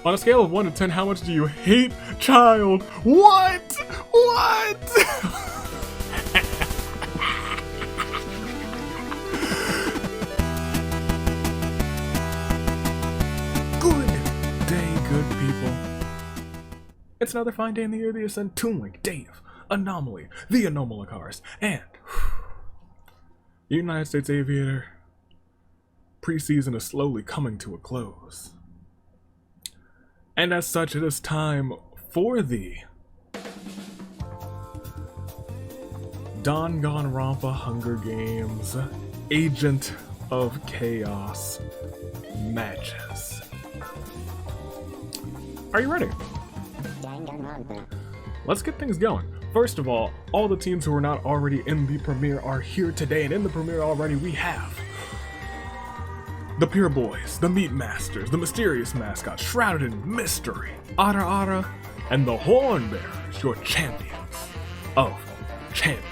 On a scale of 1 to 10, how much do you hate child? What? What? Good day, good people. It's another fine day in the year of the Ascent. Toon Link, Dave, Anomaly, the Anomalicars, and United States Aviator. Preseason is slowly coming to a close. And as such, it is time for the Danganronpa Hunger Games Agent of Chaos matches. Are you ready? Let's get things going. First of all the teams who are not already in the premiere are here today, and in the premiere already we have the Pure Boys, the Meat Masters, the mysterious mascot, shrouded in mystery, Ara Ara, and the Horn Bearers, your champions of champions.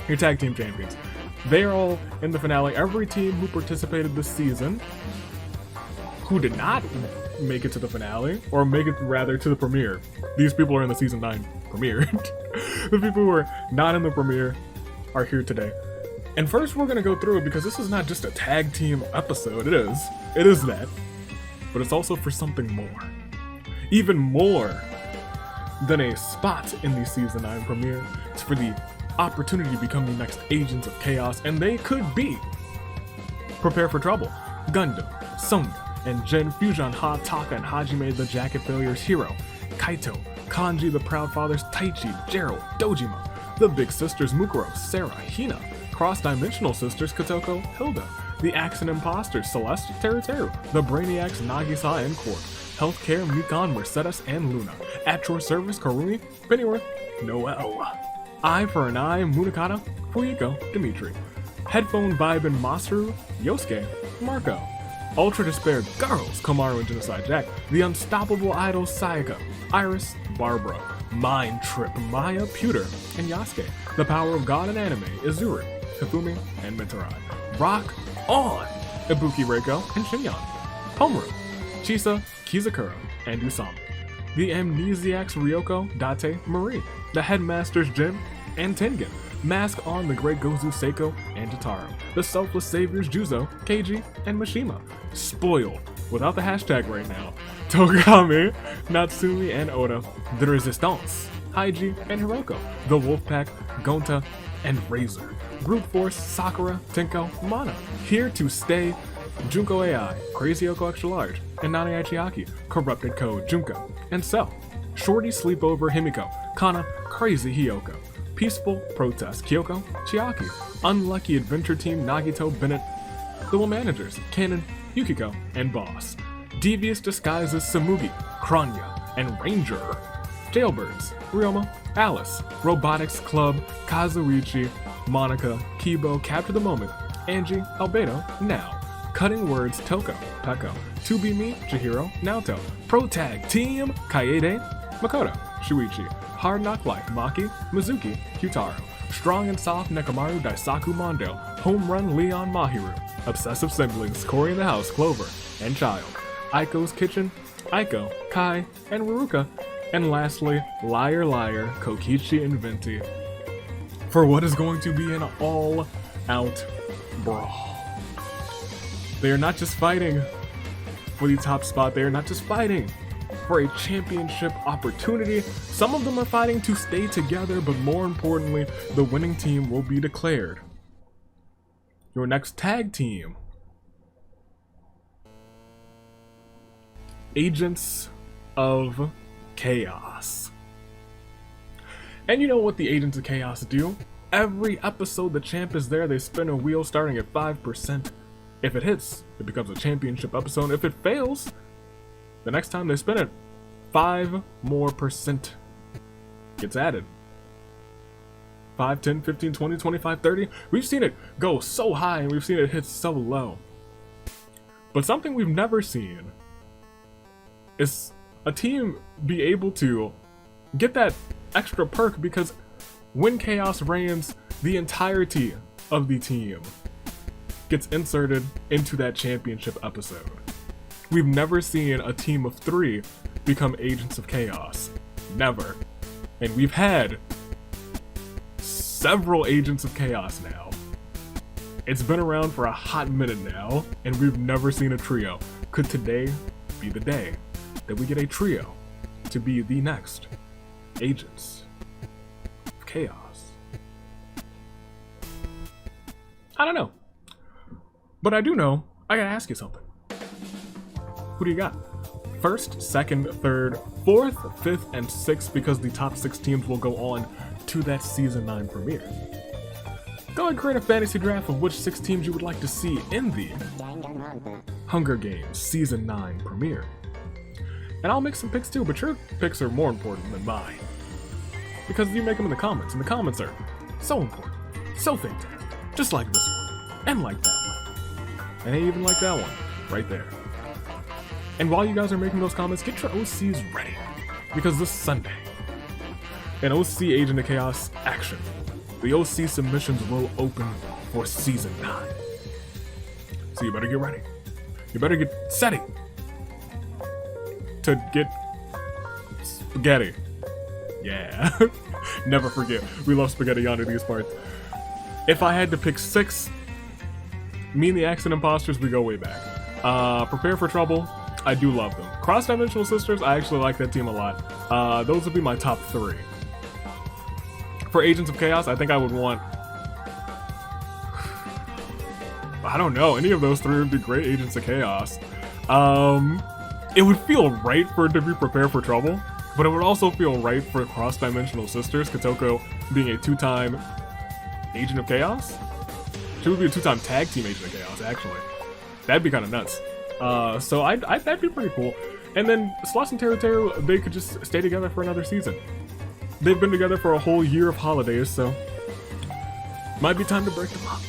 Your tag team champions. They are all in the finale. Every team who participated this season, who did not make it to the finale, or make it rather to the premiere. These people are in the season 9 premiere. The people who are not in the premiere are here today. And first we're going to go through it because this is not just a tag team episode. It is that. But it's also for something more. Even more than a spot in the season 9 premiere. It's for the opportunity to become the next Agents of Chaos, and they could be Prepare for Trouble, Gundam, Sonya, and Gen Fusion Ha Taka and Hajime the Jacket Failures Hero, Kaito, Kanji the Proud Fathers, Taichi, Gerald, Dojima, the Big Sisters Mukuro, Sarah, Hina, Cross-Dimensional Sisters Kotoko, Hilda, the Axon Imposters Celeste, Teru, the Brainiacs Nagisa and Quark, Healthcare Mikon, Mercedes, and Luna, At Your Service Karumi, Pennyworth, Noel, Eye for an Eye, Munakata, Fuyiko, Dimitri, Headphone Vibe and Masaru, Yosuke, Marco, Ultra Despair Girls, Komaru and Genocide Jack, the Unstoppable Idol Sayaka, Iris, Barbara, Mind Trip, Maya, Pewter, and Yasuke, the Power of God in Anime, Izuri, Hifumi, and Mitarai, Rock On, Ibuki Reiko, and Shinyan, Homeroom, Chisa, Kizakura, and Usama, the Amnesiacs Ryoko, Date, Marie, the Headmasters Jin, and Tengen, Mask On, the Great Gozu Seiko, and Jotaro, the Selfless Saviors Juzo, Keiji, and Mishima, Spoiled, without the hashtag right now, Togami, Natsumi, and Oda, the Resistance, Haiji, and Hiroko, the Wolfpack, Gonta, and Razor, Brute Force, Sakura, Tenko, Mana, Here to Stay, Junko AI, Crazy Oko Extra Large, and Nani Ichiaki, Corrupted Code, Junko, and Cell, Shorty Sleepover, Himiko, Kana, Crazy Hiyoko, Peaceful Protest, Kyoko, Chiaki, Unlucky Adventure Team, Nagito, Bennett, The Will Managers, Kanon, Yukiko, and Boss, Devious Disguises, Samugi, Kranya, and Ranger, Jailbirds, Ryoma, Alice, Robotics Club, Kazuichi, Monica, Kibo, Capture the Moment, Angie, Albedo, Now, Cutting Words, Toko, Peko, To Be Me, Chihiro, Naoto, Pro Tag Team, Kaede, Makoto, Shuichi, Hard Knock Life, Maki, Mizuki, Kyutaro, Strong and Soft, Nekomaru, Daisaku Mondo, Home Run, Leon Mahiru, Obsessive Siblings, Cory in the House, Clover, and Child, Aiko's Kitchen, Aiko, Kai, and Ruruka, and lastly, Liar Liar, Kokichi and Venti, for what is going to be an all-out brawl. They are not just fighting for the top spot, they are not just fighting for a championship opportunity. Some of them are fighting to stay together, but more importantly, the winning team will be declared your next tag team. Agents of Chaos. And you know what the Agents of Chaos do? Every episode the champ is there, they spin a wheel starting at 5%. If it hits, it becomes a championship episode. If it fails, the next time they spin it, 5% more gets added. 5, 10, 15, 20, 25, 30. We've seen it go so high and we've seen it hit so low. But something we've never seen is a team be able to get that extra perk, because when Chaos reigns, the entirety of the team gets inserted into that championship episode. We've never seen a team of 3 become Agents of Chaos. Never. And we've had several Agents of Chaos now. It's been around for a hot minute now, and we've never seen a trio. Could today be the day that we get a trio to be the next Agents of Chaos? I don't know. But I do know, I gotta ask you something. Who do you got? First, second, third, fourth, fifth, and sixth, because the top 6 teams will go on to that Season 9 premiere. Go and create a fantasy draft of which 6 teams you would like to see in the Hunger Games Season 9 premiere. And I'll make some picks too, but your picks are more important than mine. Because you make them in the comments, and the comments are so important, so fantastic. Just like this one, and like that one, and even like that one, right there. And while you guys are making those comments, get your OCs ready, because this Sunday, an OC Agent of Chaos action, the OC submissions will open for Season 9. So you better get ready. You better get ready to get spaghetti. Yeah, never forget, we love spaghetti under these parts. If I had to pick 6, me and the Accent Imposters, we go way back. Prepare for Trouble, I do love them. Cross-Dimensional Sisters, I actually like that team a lot. Those would be my top 3. For Agents of Chaos, I think I would want... I don't know, any of those 3 would be great Agents of Chaos. It would feel right for it to be Prepare for Trouble, but it would also feel right for Cross-Dimensional Sisters, Kotoko being a 2-time Agent of Chaos? She would be a 2-time tag team Agent of Chaos, actually. That'd be kind of nuts. So that'd be pretty cool. And then Slots and Teru Teru, they could just stay together for another season. They've been together for a whole year of holidays, so might be time to break them up.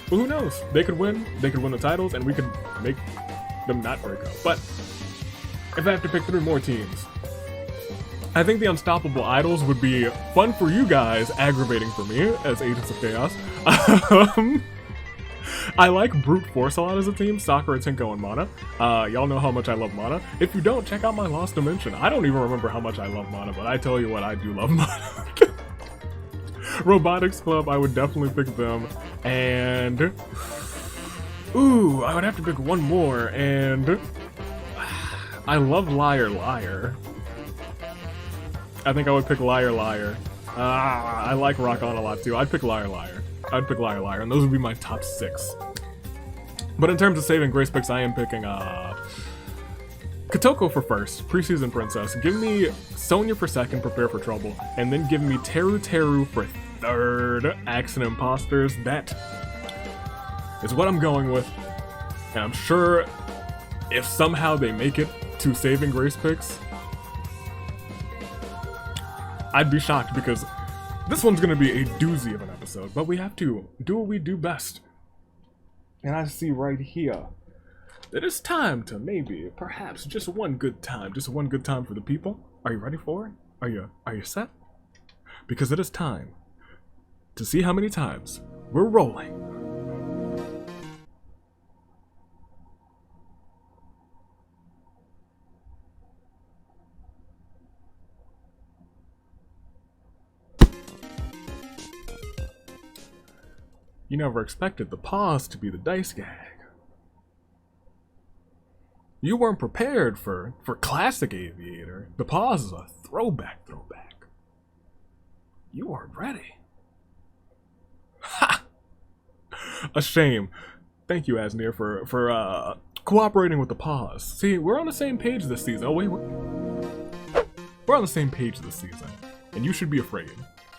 But who knows? They could win the titles, and we could make them not break up. But if I have to pick 3 more teams, I think the Unstoppable Idols would be fun for you guys, aggravating for me as Agents of Chaos. I like Brute Force a lot as a team, Sakura, Tenko, and Mana. Y'all know how much I love Mana. If you don't, check out my Lost Dimension. I don't even remember how much I love Mana, but I tell you what, I do love Mana. Robotics Club, I would definitely pick them. And... ooh, I would have to pick one more, and... I love Liar Liar. I think I would pick Liar Liar. I like Rock On a lot too. I'd pick Liar Liar. I'd pick Liar Liar, and those would be my top 6. But in terms of saving grace picks, I am picking Kotoko for first, Preseason Princess. Give me Sonya for second, Prepare for Trouble, and then give me Teru Teru for third, Accent Imposters. That is what I'm going with, and I'm sure if somehow they make it to saving grace picks, I'd be shocked, because this one's gonna be a doozy of an episode, but we have to do what we do best. And I see right here that it's time to maybe, perhaps, just one good time for the people. Are you ready for it? Are you set? Because it is time to see how many times we're rolling. You never expected the pause to be the dice gag. You weren't prepared for classic Aviator. The pause is a throwback. You weren't ready. Ha! A shame. Thank you, Asnir, for cooperating with the pause. See, we're on the same page this season. Oh wait, we're on the same page this season, and you should be afraid.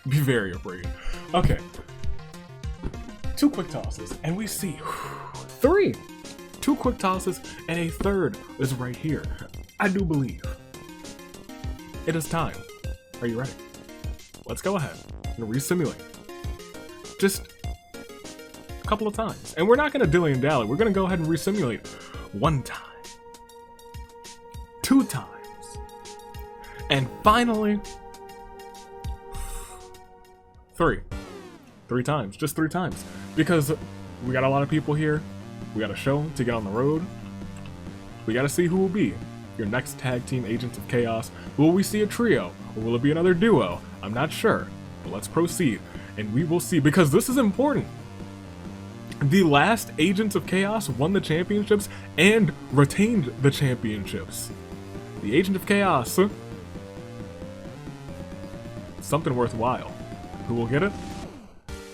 Be very afraid. Okay. 2 quick tosses, and we see 3. 2 quick tosses, and a third is right here. I do believe. It is time. Are you ready? Let's go ahead and resimulate. Just a couple of times. And we're not going to dilly and dally. We're going to go ahead and resimulate 1 time. 2 times. And finally, 3. 3 times. Just 3 times. Because we got a lot of people here. We got a show to get on the road. We gotta see who will be your next tag team Agents of Chaos. Will we see a trio, or will it be another duo? I'm not sure, but let's proceed, and we will see, because this is important. The last Agents of Chaos won the championships and retained the championships. The Agent of Chaos. Something worthwhile. Who will get it?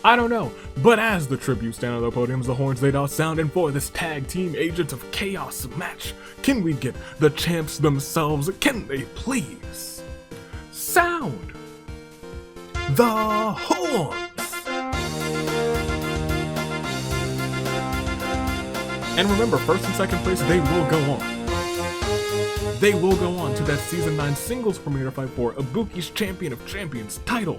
I don't know, but as the tributes stand on the podiums, the horns laid out sound, and for this tag team Agents of Chaos match, can we get the champs themselves? Can they please sound the horns? And remember, first and second place, they will go on. They will go on to that Season 9 singles premiere to fight for Ibuki's Champion of Champions title.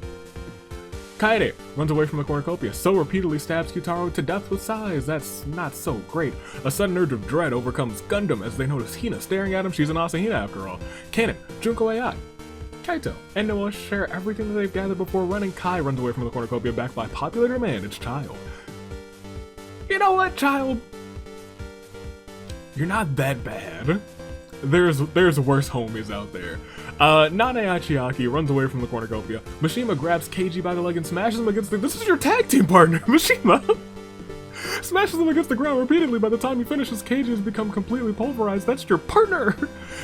Kaede runs away from the cornucopia, so repeatedly stabs Kyutaro to death with sighs. That's not so great. A sudden urge of dread overcomes Gundam as they notice Hina staring at him. She's an Asahina after all. Kanon, Junko AI, Kaito, and Noah share everything that they've gathered before running. Kai runs away from the cornucopia backed by popular demand. It's Child. You know what, Child? You're not that bad. There's worse homies out there. Nane Achiaki runs away from the cornucopia. Mishima grabs Keiji by the leg and smashes him against the— this is your tag team partner, Mishima! Smashes him against the ground repeatedly. By the time he finishes, Keiji has become completely pulverized. That's your partner!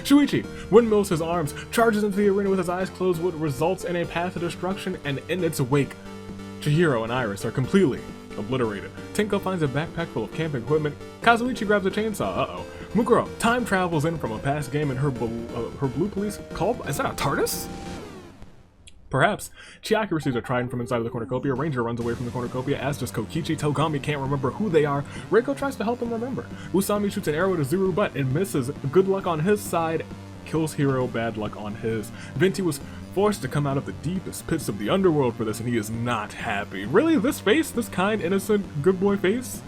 Shuichi windmills his arms, charges into the arena with his eyes closed, what results in a path of destruction, and in its wake, Chihiro and Iris are completely obliterated. Tinko finds a backpack full of camping equipment. Kazuichi grabs a chainsaw. Uh-oh. Mukuro time travels in from a past game in her blue police call. Is that a TARDIS? Perhaps. Chiaki receives a trident from inside of the cornucopia. Ranger runs away from the cornucopia, as does Kokichi. Togami can't remember who they are. Reiko tries to help him remember. Usami shoots an arrow to Zuru, but it misses. Good luck on his side. Kills Hiro, bad luck on his. Venti was forced to come out of the deepest pits of the underworld for this, and he is not happy. Really? This face? This kind, innocent, good boy face?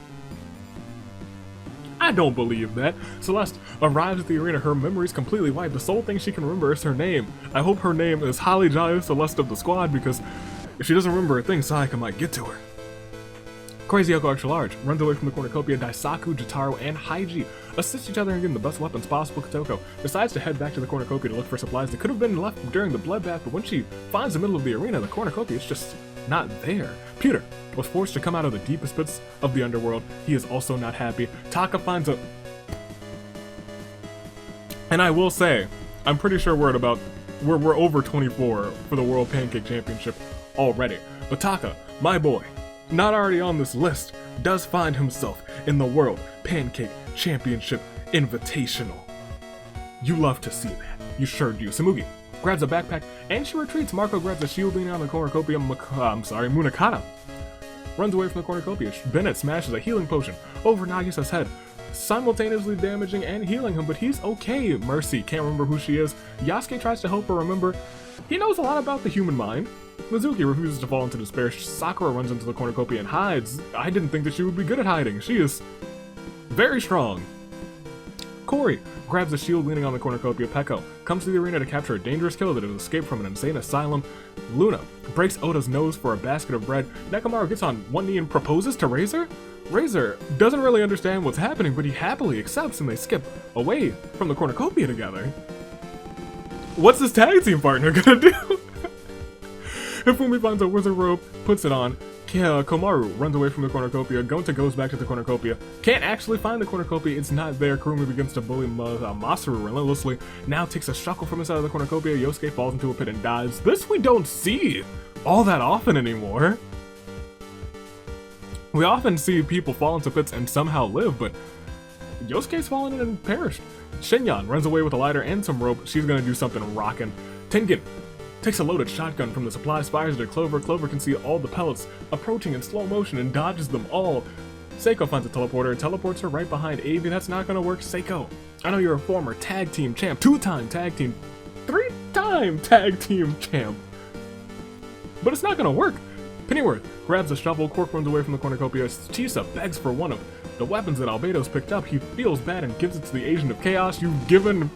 I don't believe that. Celeste arrives at the arena, her memories completely wiped. The sole thing she can remember is her name. I hope her name is Holly Jolly Celeste of the squad, because if she doesn't remember a thing, Sayaka might get to her. Crazy Yoko Extra Large runs away from the cornucopia. Daisaku, Jotaro, and Haiji assist each other in getting the best weapons possible. Kotoko decides to head back to the cornucopia to look for supplies that could have been left during the bloodbath, but when she finds the middle of the arena, the cornucopia is just not there. Pewter was forced to come out of the deepest pits of the underworld. He is also not happy. Taka finds a... And I will say, I'm pretty sure we're at about... We're over 24 for the World Pancake Championship already. But Taka, my boy, not already on this list, does find himself in the World Pancake Championship Invitational. You love to see that. You sure do. Samugi grabs a backpack and she retreats. Marco grabs a shield leaning on the cornucopia. Munakata runs away from the cornucopia. Bennett smashes a healing potion over Nagisa's head, simultaneously damaging and healing him, but he's okay. Mercy can't remember who she is. Yasuke tries to help her remember. He knows a lot about the human mind. Mizuki refuses to fall into despair. Sakura runs into the cornucopia and hides. I didn't think that she would be good at hiding. She is very strong. Corey grabs a shield leaning on the cornucopia. Peko comes to the arena to capture a dangerous killer that has escaped from an insane asylum. Luna breaks Oda's nose for a basket of bread. Nekomaru gets on one knee and proposes to Razor. Razor doesn't really understand what's happening, but he happily accepts, and they skip away from the cornucopia together. What's this tag team partner gonna do? Ifumi finds a wizard robe, puts it on. Komaru runs away from the cornucopia. Gonta goes back to the cornucopia. Can't actually find the cornucopia. It's not there. Kurumi begins to bully Masaru relentlessly. Now takes a shuckle from inside of the cornucopia. Yosuke falls into a pit and dies. This we don't see all that often anymore. We often see people fall into pits and somehow live, but Yosuke's fallen and perished. Shinyan runs away with a lighter and some rope. She's gonna do something rockin'. Tengen takes a loaded shotgun from the supplies, fires it at Clover. Clover can see all the pellets approaching in slow motion and dodges them all. Seiko finds a teleporter and teleports her right behind Avi. That's not gonna work. Seiko, I know you're a former tag team champ, 2-time tag team, 3-time tag team champ, but it's not gonna work. Pennyworth grabs a shovel. Cork runs away from the cornucopia. Chisa begs for one of the weapons that Albedo's picked up. He feels bad and gives it to the Agent of Chaos. You've given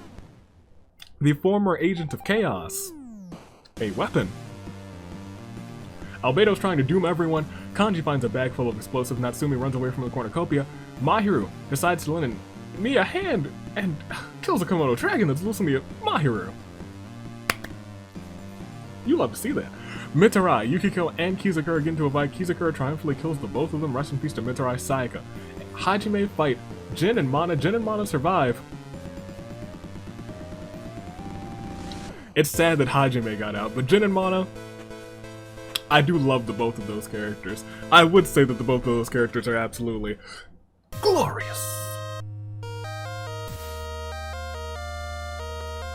the former Agent of Chaos a weapon. Albedo's trying to doom everyone. Kanji finds a bag full of explosives. Natsumi runs away from the cornucopia. Mahiru decides to lend an me a hand and kills a Komodo dragon that's listening to Mahiru. You love to see that. Mitarai, Yukiko, and Kizakura get into a fight. Kizakura triumphantly kills the both of them. Rest in peace to Mitarai, Sayaka. Hajime fight Jin and Mana. Jin and Mana survive. It's sad that Hajime got out, but Jin and Mana, I do love the both of those characters. I would say that the both of those characters are absolutely glorious.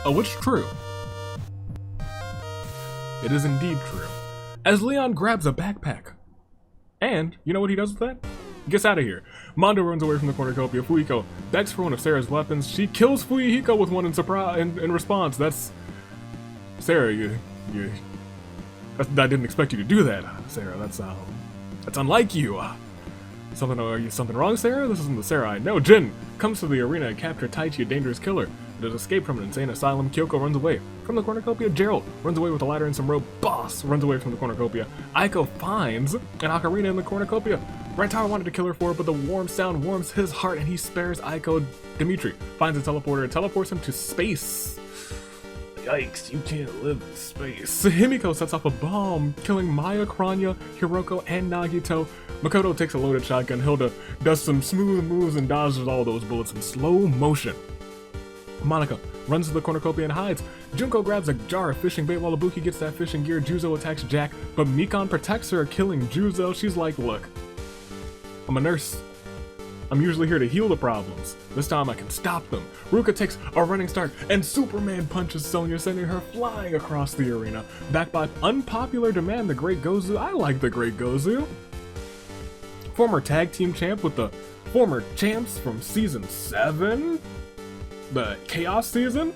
Oh, it's true. It is indeed true. As Leon grabs a backpack. And, you know what he does with that? Gets out of here. Mondo runs away from the cornucopia. Fuiko begs for one of Sarah's weapons. She kills Fuyuhiko with one in response. That's... Sarah, I didn't expect you to do that, Sarah. That's unlike you. Are you something wrong, Sarah? This isn't the Sarah I know. Jin comes to the arena and captures Taichi, a dangerous killer. It has escaped from an insane asylum. Kyoko runs away from the cornucopia. Gerald runs away with a ladder and some rope. Boss runs away from the cornucopia. Aiko finds an ocarina in the cornucopia. Rantaro wanted to kill her for it, but the warm sound warms his heart and he spares Aiko. Dimitri finds a teleporter and teleports him to space. Yikes, you can't live in space. Himiko sets off a bomb, killing Maya, Kranya, Hiroko, and Nagito. Makoto takes a loaded shotgun. Hilda does some smooth moves and dodges all those bullets in slow motion. Monica runs to the cornucopia and hides. Junko grabs a jar of fishing bait while Ibuki gets that fishing gear. Juzo attacks Jack, but Mikon protects her, killing Juzo. She's like, look, I'm a nurse. I'm usually here to heal the problems. This time I can stop them. Ruka takes a running start, and Superman punches Sonya, sending her flying across the arena. Backed by unpopular demand, the Great Gozu. I like the Great Gozu. Former tag team champ with the former champs from season 7. The Chaos season?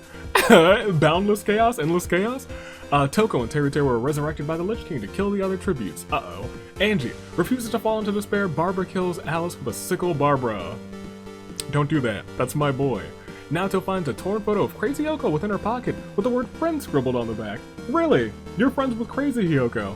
Boundless Chaos, Endless Chaos? Toko and Teru were resurrected by the Lich King to kill the other tributes. Uh-oh. Angie refuses to fall into despair. Barbara kills Alice with a sickle. Barbara. Don't do that. That's my boy. Naoto finds a torn photo of Crazy Hyoko within her pocket with the word friend scribbled on the back. Really? You're friends with Crazy Hyoko?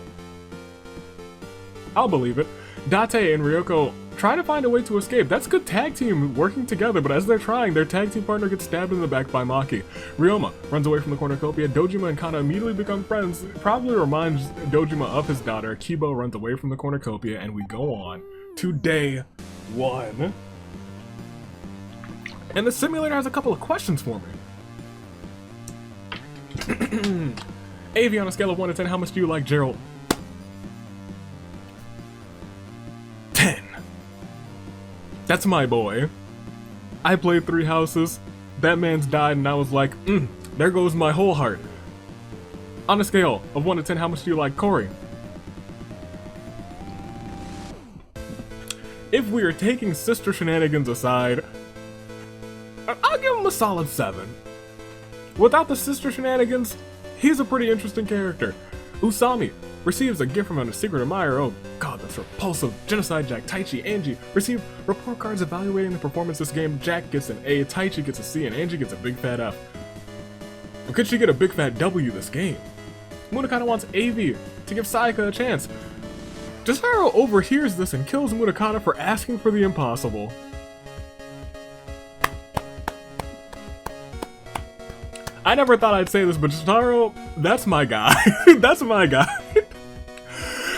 I'll believe it. Date and Ryoko try to find a way to escape. That's good tag team working together, but as they're trying, their tag team partner gets stabbed in the back by Maki. Ryoma runs away from the cornucopia. Dojima and Kana immediately become friends. Probably reminds Dojima of his daughter. Kibo runs away from the cornucopia, and we go on to day 1. And the simulator has a couple of questions for me. Avi, on a scale of 1 to 10, how much do you like Gerald? 10. That's my boy. I played 3 houses. That man's died and I was like, there goes my whole heart. On a scale of 1 to 10, how much do you like Corey? If we are taking sister shenanigans aside, I'll give him a solid 7. Without the sister shenanigans, he's a pretty interesting character. Usami receives a gift from a secret admirer. Oh god, that's repulsive. Genocide Jack, Taichi, Angie receive report cards evaluating the performance this game. Jack gets an A, Taichi gets a C, and Angie gets a big fat F. Or could she get a big fat W this game? Munakata wants Avi to give Sayaka a chance. Jotaro overhears this and kills Munakata for asking for the impossible. I never thought I'd say this, but Jotaro, that's my guy. That's my guy.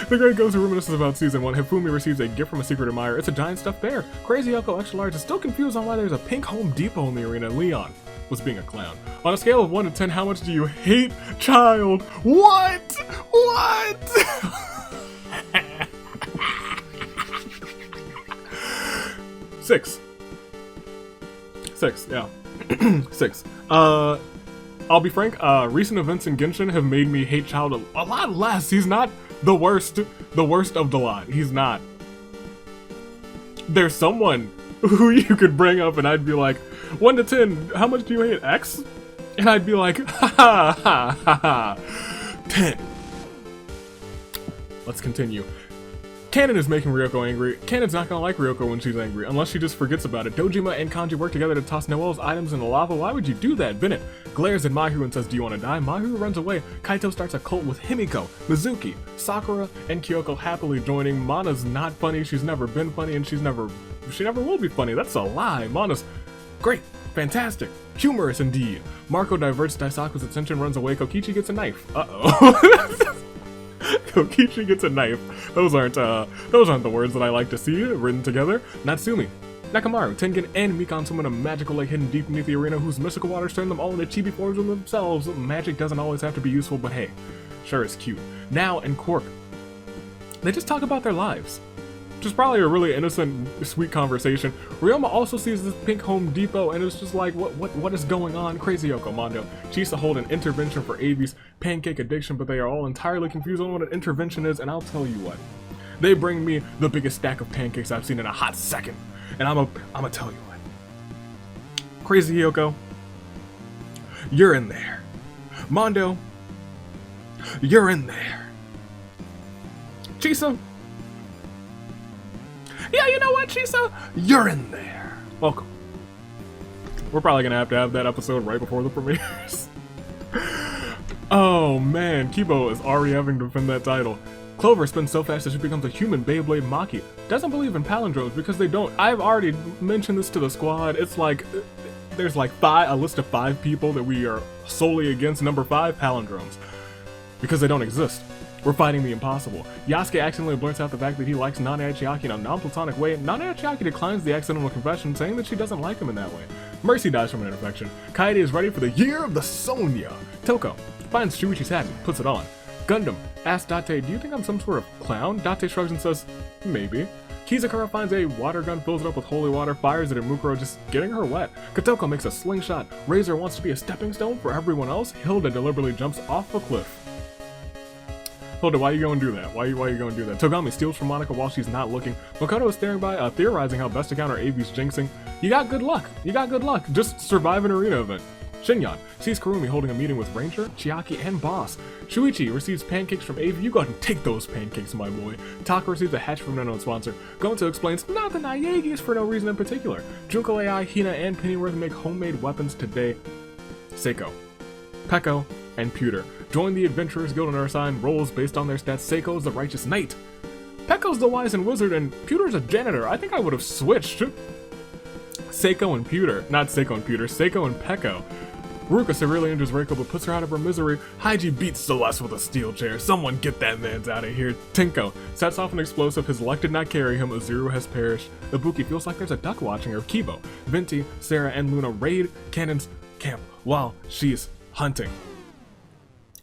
The Great Gozu reminisces about Season 1. Hifumi receives a gift from a secret admirer. It's a giant stuffed bear. Crazy Yoko Extra Large is still confused on why there's a pink Home Depot in the arena. Leon was being a clown. On a scale of 1 to 10, how much do you hate child? What? What? 6. 6, yeah. 6. I'll be frank, recent events in Genshin have made me hate Child a lot less. He's not the worst of the lot. He's not. There's someone who you could bring up and I'd be like, 1 to 10, how much do you hate X? And I'd be like, ha ha ha ha, 10. Let's continue. Kanon is making Ryoko angry. Kanon's not gonna like Ryoko when she's angry, unless she just forgets about it. Dojima and Kanji work together to toss Noelle's items in the lava. Why would you do that? Bennett glares at Mahiru and says, do you want to die? Mahiru runs away. Kaito starts a cult with Himiko, Mizuki, Sakura, and Kyoko happily joining. Mana's not funny. She's never been funny, and she never will be funny. That's a lie. Mana's Great, fantastic, humorous indeed. Marco diverts Daisaku's attention, runs away. Kokichi gets a knife. Uh-oh. Kokichi gets a knife. Those aren't the words that I like to see written together. Natsumi, Nakamaru, Tengen, and Mikan summon a magical lake hidden deep beneath the arena whose mystical waters turn them all into chibi forms of themselves. Magic doesn't always have to be useful, but hey, sure is cute. Now and Quark, they just talk about their lives. Which is probably a really innocent, sweet conversation. Ryoma also sees this pink Home Depot and is just like, what is going on? Crazy Yoko, Mondo, Chisa hold an intervention for Avi's pancake addiction, but they are all entirely confused on what an intervention is, and I'll tell you what. They bring me the biggest stack of pancakes I've seen in a hot second, and I'ma tell you what. Crazy Yoko, you're in there. Mondo, you're in there. Chisa, yeah, you know what, Chisa? You're in there. Welcome. We're probably gonna have that episode right before the premieres. Oh man, Kibo is already having to defend that title. Clover spins so fast that she becomes a human Beyblade Maki. Doesn't believe in palindromes because they don't. I've already mentioned this to the squad. It's like, there's like a list of 5 people that we are solely against. Number 5, palindromes. Because they don't exist. We're fighting the impossible. Yasuke accidentally blurts out the fact that he likes Nana Chiaki in a non-platonic way. Nana Chiaki declines the accidental confession, saying that she doesn't like him in that way. Mercy dies from an infection. Kaede is ready for the Year of the Sonya. Toko finds Shuichi's hat and puts it on. Gundam asks Date, do you think I'm some sort of clown? Date shrugs and says, maybe. Kizakura finds a water gun, fills it up with holy water, fires it at Mukuro, just getting her wet. Kotoko makes a slingshot. Razor wants to be a stepping stone for everyone else. Hilda deliberately jumps off a cliff. Hilda, why you go and do that? Why you go and do that? Togami steals from Monica while she's not looking. Makoto is staring by, theorizing how best to counter Avi's jinxing. You got good luck. You got good luck. Just survive an arena event. Shinyan sees Kurumi holding a meeting with Ranger, Chiaki, and Boss. Shuichi receives pancakes from Avi. You go ahead and take those pancakes, my boy. Taka receives a hatch from an unknown sponsor. Gonto explains, not the Naegis for no reason in particular. Junko AI, Hina, and Pennyworth make homemade weapons today. Seiko, Peko, and Pewter join the Adventurers Guild and are assigned roles based on their stats. Seiko is the Righteous Knight. Peko's the Wise and Wizard, and Pewter's a Janitor. I think I would have switched. Seiko and Pewter. Not Seiko and Pewter. Seiko and Peko. Ruka severely injures Reiko but puts her out of her misery. Haiji beats Celeste with a steel chair. Someone get that man's out of here. Tenko sets off an explosive. His luck did not carry him. Azuru has perished. Ibuki feels like there's a duck watching her. Kibo, Venti, Sarah, and Luna raid Cannon's camp while she's hunting.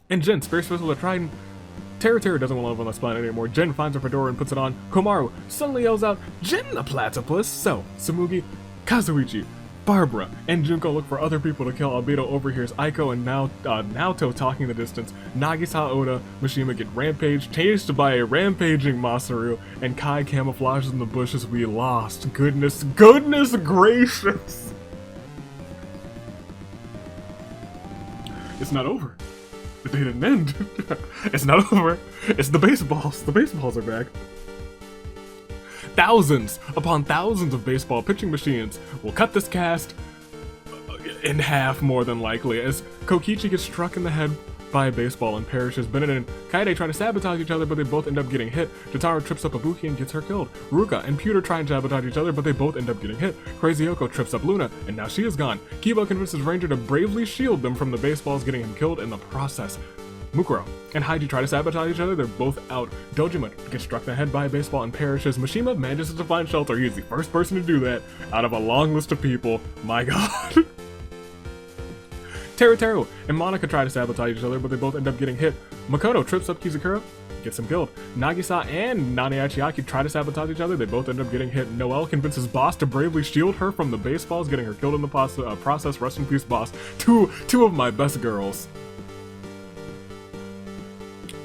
And Jin, Space Whistle of Trident. Teru doesn't want to live on this planet anymore. Jin finds her fedora and puts it on. Komaru suddenly yells out, Jin the platypus! So, Tsumugi, Kazuichi, Barbara, and Junko look for other people to kill. Albedo overhears Aiko and Naoto talking in the distance. Nagisa, Oda, Mishima get rampaged, chased by a rampaging Masaru, and Kai camouflages in the bushes. We lost. Goodness gracious! It's not over. The day didn't end. It's not over. It's the baseballs. The baseballs are back. Thousands upon thousands of baseball pitching machines will cut this cast in half, more than likely, as Kokichi gets struck in the head by a baseball and perishes. Bennett and Kaede try to sabotage each other, but they both end up getting hit. Jotaro trips up Ibuki and gets her killed. Ruka and Pewter try and sabotage each other, but they both end up getting hit. Crazy Yoko trips up Luna, and now she is gone. Kibo convinces Ranger to bravely shield them from the baseballs, getting him killed in the process. Mukuro and Haiji try to sabotage each other, they're both out. Dojima gets struck in the head by a baseball and perishes. Mishima manages to find shelter. He's the first person to do that out of a long list of people. My god. Teru and Monica try to sabotage each other, but they both end up getting hit. Makoto trips up Kizakura, gets him killed. Nagisa and Nana Achiaki try to sabotage each other, they both end up getting hit. Noelle convinces Boss to bravely shield her from the baseballs, getting her killed in the process. Rest in peace, Boss. Two of my best girls.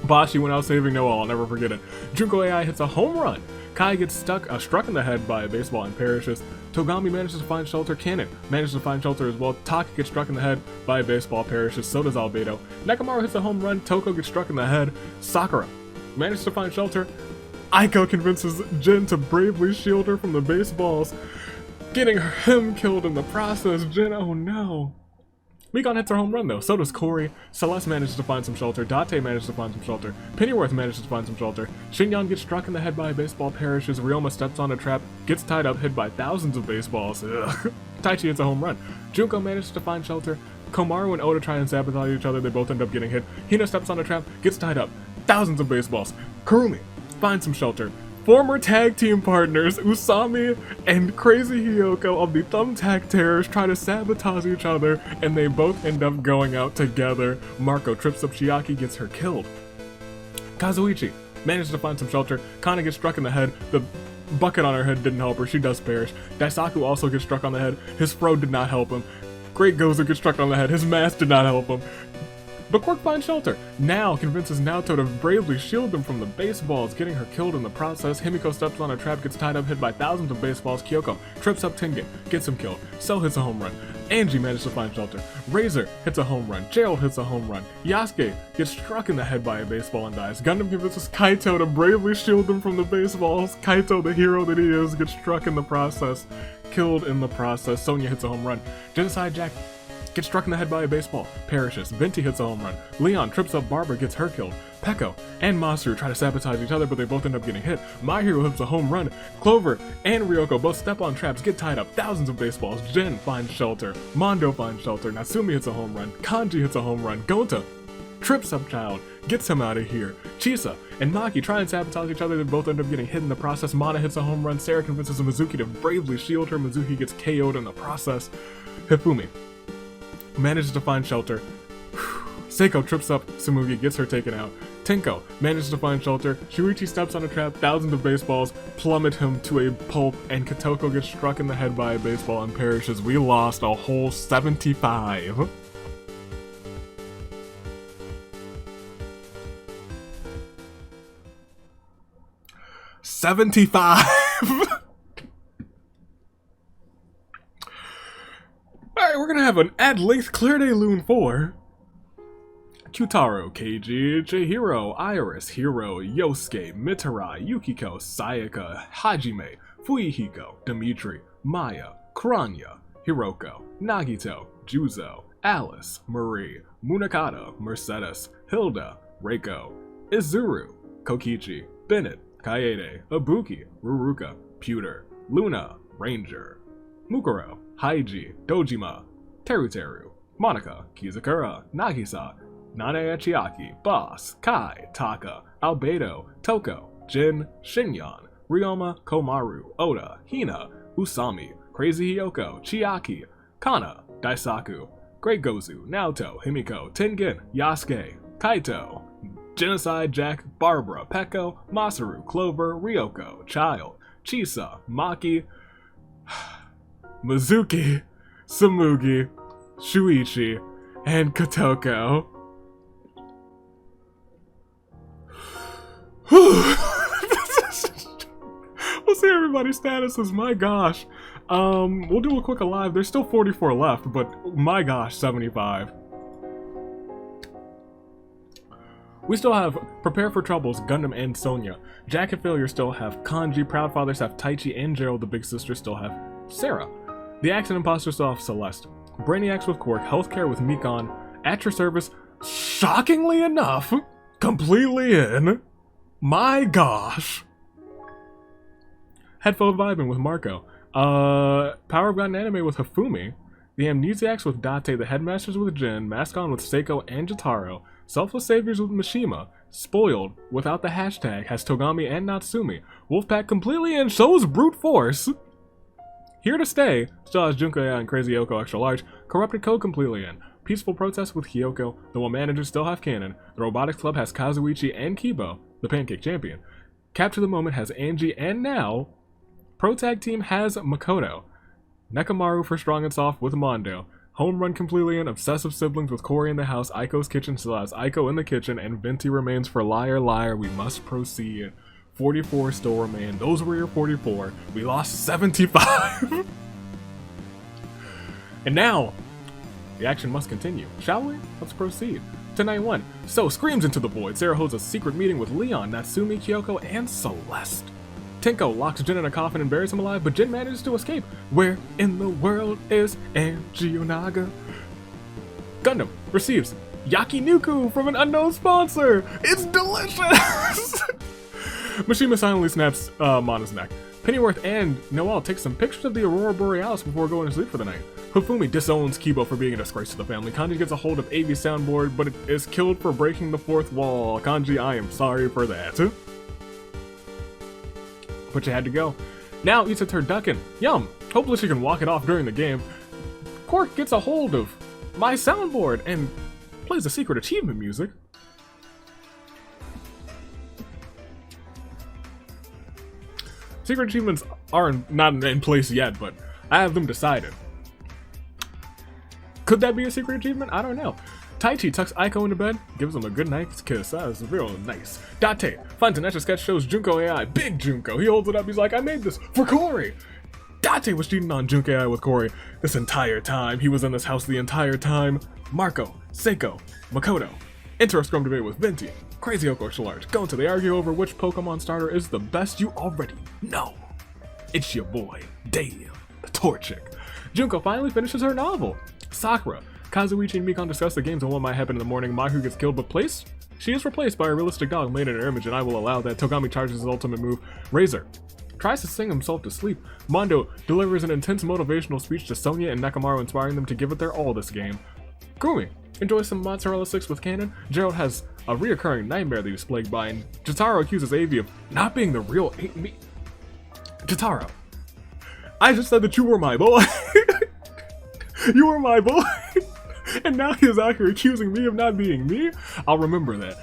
Bashi went out saving Noelle, I'll never forget it. Junko AI hits a home run. Kai gets struck in the head by a baseball and perishes. Togami manages to find shelter. Cannon manages to find shelter as well. Taka gets struck in the head by a baseball, perishes. So does Albedo. Nekamaru hits a home run. Toko gets struck in the head. Sakura manages to find shelter. Aiko convinces Jin to bravely shield her from the baseballs, getting him killed in the process. Jin, oh no. Mikan hits her home run though, so does Corey. Celeste manages to find some shelter, Date manages to find some shelter, Pennyworth manages to find some shelter, Shinyan gets struck in the head by a baseball, perishes, Ryoma steps on a trap, gets tied up, hit by thousands of baseballs. Ugh. Taichi hits a home run. Junko manages to find shelter, Komaru and Oda try and sabotage each other, they both end up getting hit. Hina steps on a trap, gets tied up, thousands of baseballs. Kurumi finds some shelter. Former tag team partners Usami and Crazy Hiyoko of the Thumbtack Terrors try to sabotage each other, and they both end up going out together. Marco trips up Chiaki, gets her killed. Kazuichi manages to find some shelter. Kana gets struck in the head. The bucket on her head didn't help her. She does perish. Daisaku also gets struck on the head. His fro did not help him. Great Gozu gets struck on the head. His mask did not help him. But Quark finds shelter. Now convinces Naoto to bravely shield them from the baseballs, getting her killed in the process. Himiko steps on a trap, gets tied up, hit by thousands of baseballs. Kyoko trips up Tengen, gets him killed. Cell hits a home run. Angie manages to find shelter. Razor hits a home run. Gerald hits a home run. Yasuke gets struck in the head by a baseball and dies. Gundam convinces Kaito to bravely shield them from the baseballs. Kaito, the hero that he is, gets struck in the process, killed in the process. Sonya hits a home run. Genocide Jack gets struck in the head by a baseball, perishes. Venti hits a home run. Leon trips up Barbara, gets her killed. Peko and Masaru try to sabotage each other, but they both end up getting hit. My Hero hits a home run. Clover and Ryoko both step on traps, get tied up. Thousands of baseballs. Jin finds shelter. Mondo finds shelter. Natsumi hits a home run. Kanji hits a home run. Gonta trips up Child, gets him out of here. Chisa and Maki try and sabotage each other, they both end up getting hit in the process. Mana hits a home run. Sarah convinces Mizuki to bravely shield her. Mizuki gets KO'd in the process. Hifumi manages to find shelter. Seiko trips up Tsumugi, gets her taken out. Tenko manages to find shelter. Shuichi steps on a trap, thousands of baseballs plummet him to a pulp, and Kotoko gets struck in the head by a baseball and perishes. We lost a whole 75. Alright, we're gonna have an at-length Clear Day Loon 4. Kyutaro, Keiji, Chihiro, Iris, Hiro, Yosuke, Mitarai, Yukiko, Sayaka, Hajime, Fuihiko, Dimitri, Maya, Kranya, Hiroko, Nagito, Juzo, Alice, Marie, Munakata, Mercedes, Hilda, Reiko, Izuru, Kokichi, Bennett, Kaede, Ibuki, Ruruka, Pewter, Luna, Ranger, Mukuro, Haiji, Dojima, Teruteru, Monica, Kizakura, Nagisa, Nane Chiaki, Boss, Kai, Taka, Albedo, Toko, Jin, Shinyan, Ryoma, Komaru, Oda, Hina, Usami, Crazy Hiyoko, Chiaki, Kana, Daisaku, Great Gozu, Naoto, Himiko, Tengen, Yasuke, Kaito, Genocide Jack, Barbara, Peko, Masaru, Clover, Ryoko, Child, Chisa, Maki, Mizuki, Tsumugi, Shuichi, and Kotoko. We'll see everybody's statuses, my gosh. We'll do a quick alive. There's still 44 left, but my gosh, 75. We still have Prepare for Troubles, Gundam and Sonya. Jack and Failure still have Kanji, Proudfathers have Taichi, and Gerald, the big sister, still have Sarah. The Accident Imposters still have Celeste. Brainiacs with Quark, Healthcare with Mikan, At Your Service, shockingly enough, completely in. My gosh. Headphone Vibing with Marco. Power of God and Anime with Hifumi. The Amnesiacs with Date, the Headmasters with Jin, Mascon with Seiko and Jotaro, Selfless Saviors with Mishima, Spoiled, without the hashtag, has Togami and Natsumi. Wolfpack completely in, shows Brute Force. Here to Stay still has Junko and Crazy Yoko Extra Large. Corrupted Code completely in. Peaceful Protest with Hiyoko. The One Managers still have Canon. The Robotics Club has Kazuichi and Kibo, the Pancake Champion. Capture the Moment has Angie and Now. Pro Tag Team has Makoto. Nekamaru for Strong and Soft with Mondo. Home Run completely in. Obsessive Siblings with Corey in the house. Aiko's Kitchen still has Aiko in the kitchen. And Venti remains for Liar Liar. We must proceed. 44 still remain. Those were your 44. We lost 75. And now, the action must continue. Shall we? Let's proceed. Tonight 1. So screams into the void. Sarah holds a secret meeting with Leon, Natsumi, Kyoko, and Celeste. Tenko locks Jin in a coffin and buries him alive, but Jin manages to escape. Where in the world is Angie Onaga? Gundam receives Yakinuku from an unknown sponsor. It's delicious! Mishima silently snaps Mana's neck. Pennyworth and Noelle take some pictures of the Aurora Borealis before going to sleep for the night. Hifumi disowns Kibo for being a disgrace to the family. Kanji gets a hold of Avi's soundboard, but it is killed for breaking the fourth wall. Kanji, I am sorry for that. But you had to go. Now eats a turducken. Yum! Hopefully she can walk it off during the game. Quark gets a hold of my soundboard and plays the secret achievement music. Secret achievements are not in place yet, but I have them decided. Could that be a secret achievement? I don't know. Taichi tucks Aiko into bed, gives him a good night's kiss. That was real nice. Date finds an etch a sketch, shows Junko AI. Big Junko. He holds it up. He's like, I made this for Corey. Date was cheating on Junko AI with Corey this entire time. He was in this house the entire time. Marco, Seiko, Makoto. Enter a scrum debate with Venti. Crazy Oko Large. Go until they argue over which Pokemon starter is the best. You already know. It's your boy, Dave, the Torchic. Junko finally finishes her novel. Sakura, Kazuichi and Mikon discuss the games and what might happen in the morning. Mahu gets killed but placed. She is replaced by a realistic dog made in her image, and I will allow that. Togami charges his ultimate move. Razor tries to sing himself to sleep. Mondo delivers an intense motivational speech to Sonya and Nakamaru, inspiring them to give it their all this game. Kurumi enjoys some mozzarella sticks with Cannon. Gerald has a reoccurring nightmare that he's plagued by, and Jotaro accuses Avi of not being the real me. Jotaro, I just said that you were my boy. You were my boy. And now he is out here accusing me of not being me? I'll remember that.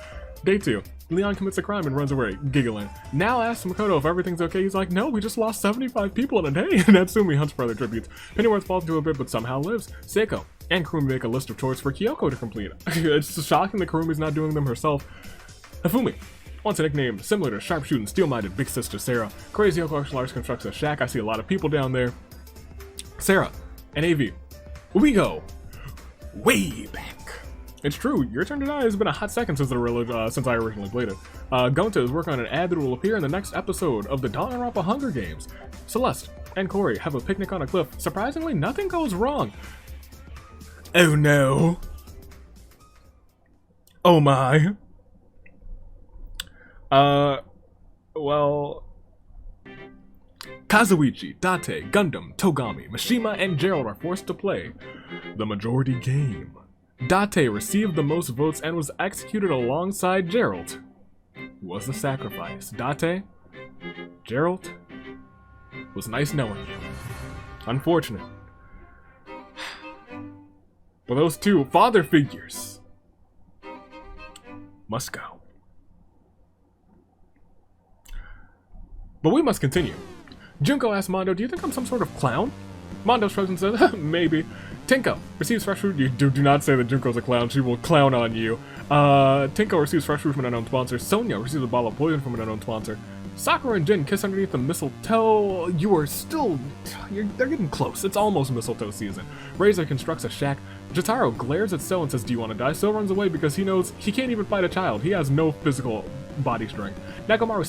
Day 2. Leon commits a crime and runs away, giggling. Now asks Makoto if everything's okay. He's like, no, we just lost 75 people in a day. And Natsumi hunts for other tributes. Pennyworth falls into a bit but somehow lives. Seiko and Kurumi make a list of chores for Kyoko to complete. It's shocking that Kurumi's not doing them herself. Hifumi wants a nickname similar to sharpshooting, steel-minded big sister Sarah. Crazy Oko Lars constructs a shack. I see a lot of people down there. Sarah and AV, we go way back. It's true, Your Turn to Die has been a hot second since I originally played it. Gonta is working on an ad that will appear in the next episode of the Danganronpa Hunger Games. Celeste and Corey have a picnic on a cliff. Surprisingly, nothing goes wrong. Oh no. Oh my. Well... Kazuichi, Date, Gundam, Togami, Mishima, and Gerald are forced to play the majority game. Date received the most votes and was executed alongside Gerald. Who was the sacrifice? Date? Gerald? Was nice knowing you. Unfortunate. But those two father figures must go. But we must continue. Junko asks Mondo, do you think I'm some sort of clown? Mondo shrugs and says, maybe. Tinko receives fresh fruit. You do not say that Junko's a clown. She will clown on you. Tinko receives fresh fruit from an unknown sponsor. Sonya receives a bottle of poison from an unknown sponsor. Sakura and Jin kiss underneath the mistletoe. You are still... they're getting close. It's almost mistletoe season. Razor constructs a shack. Jotaro glares at So and says, do you want to die? So runs away because he knows he can't even fight a child. He has no physical body strength. Nakamaru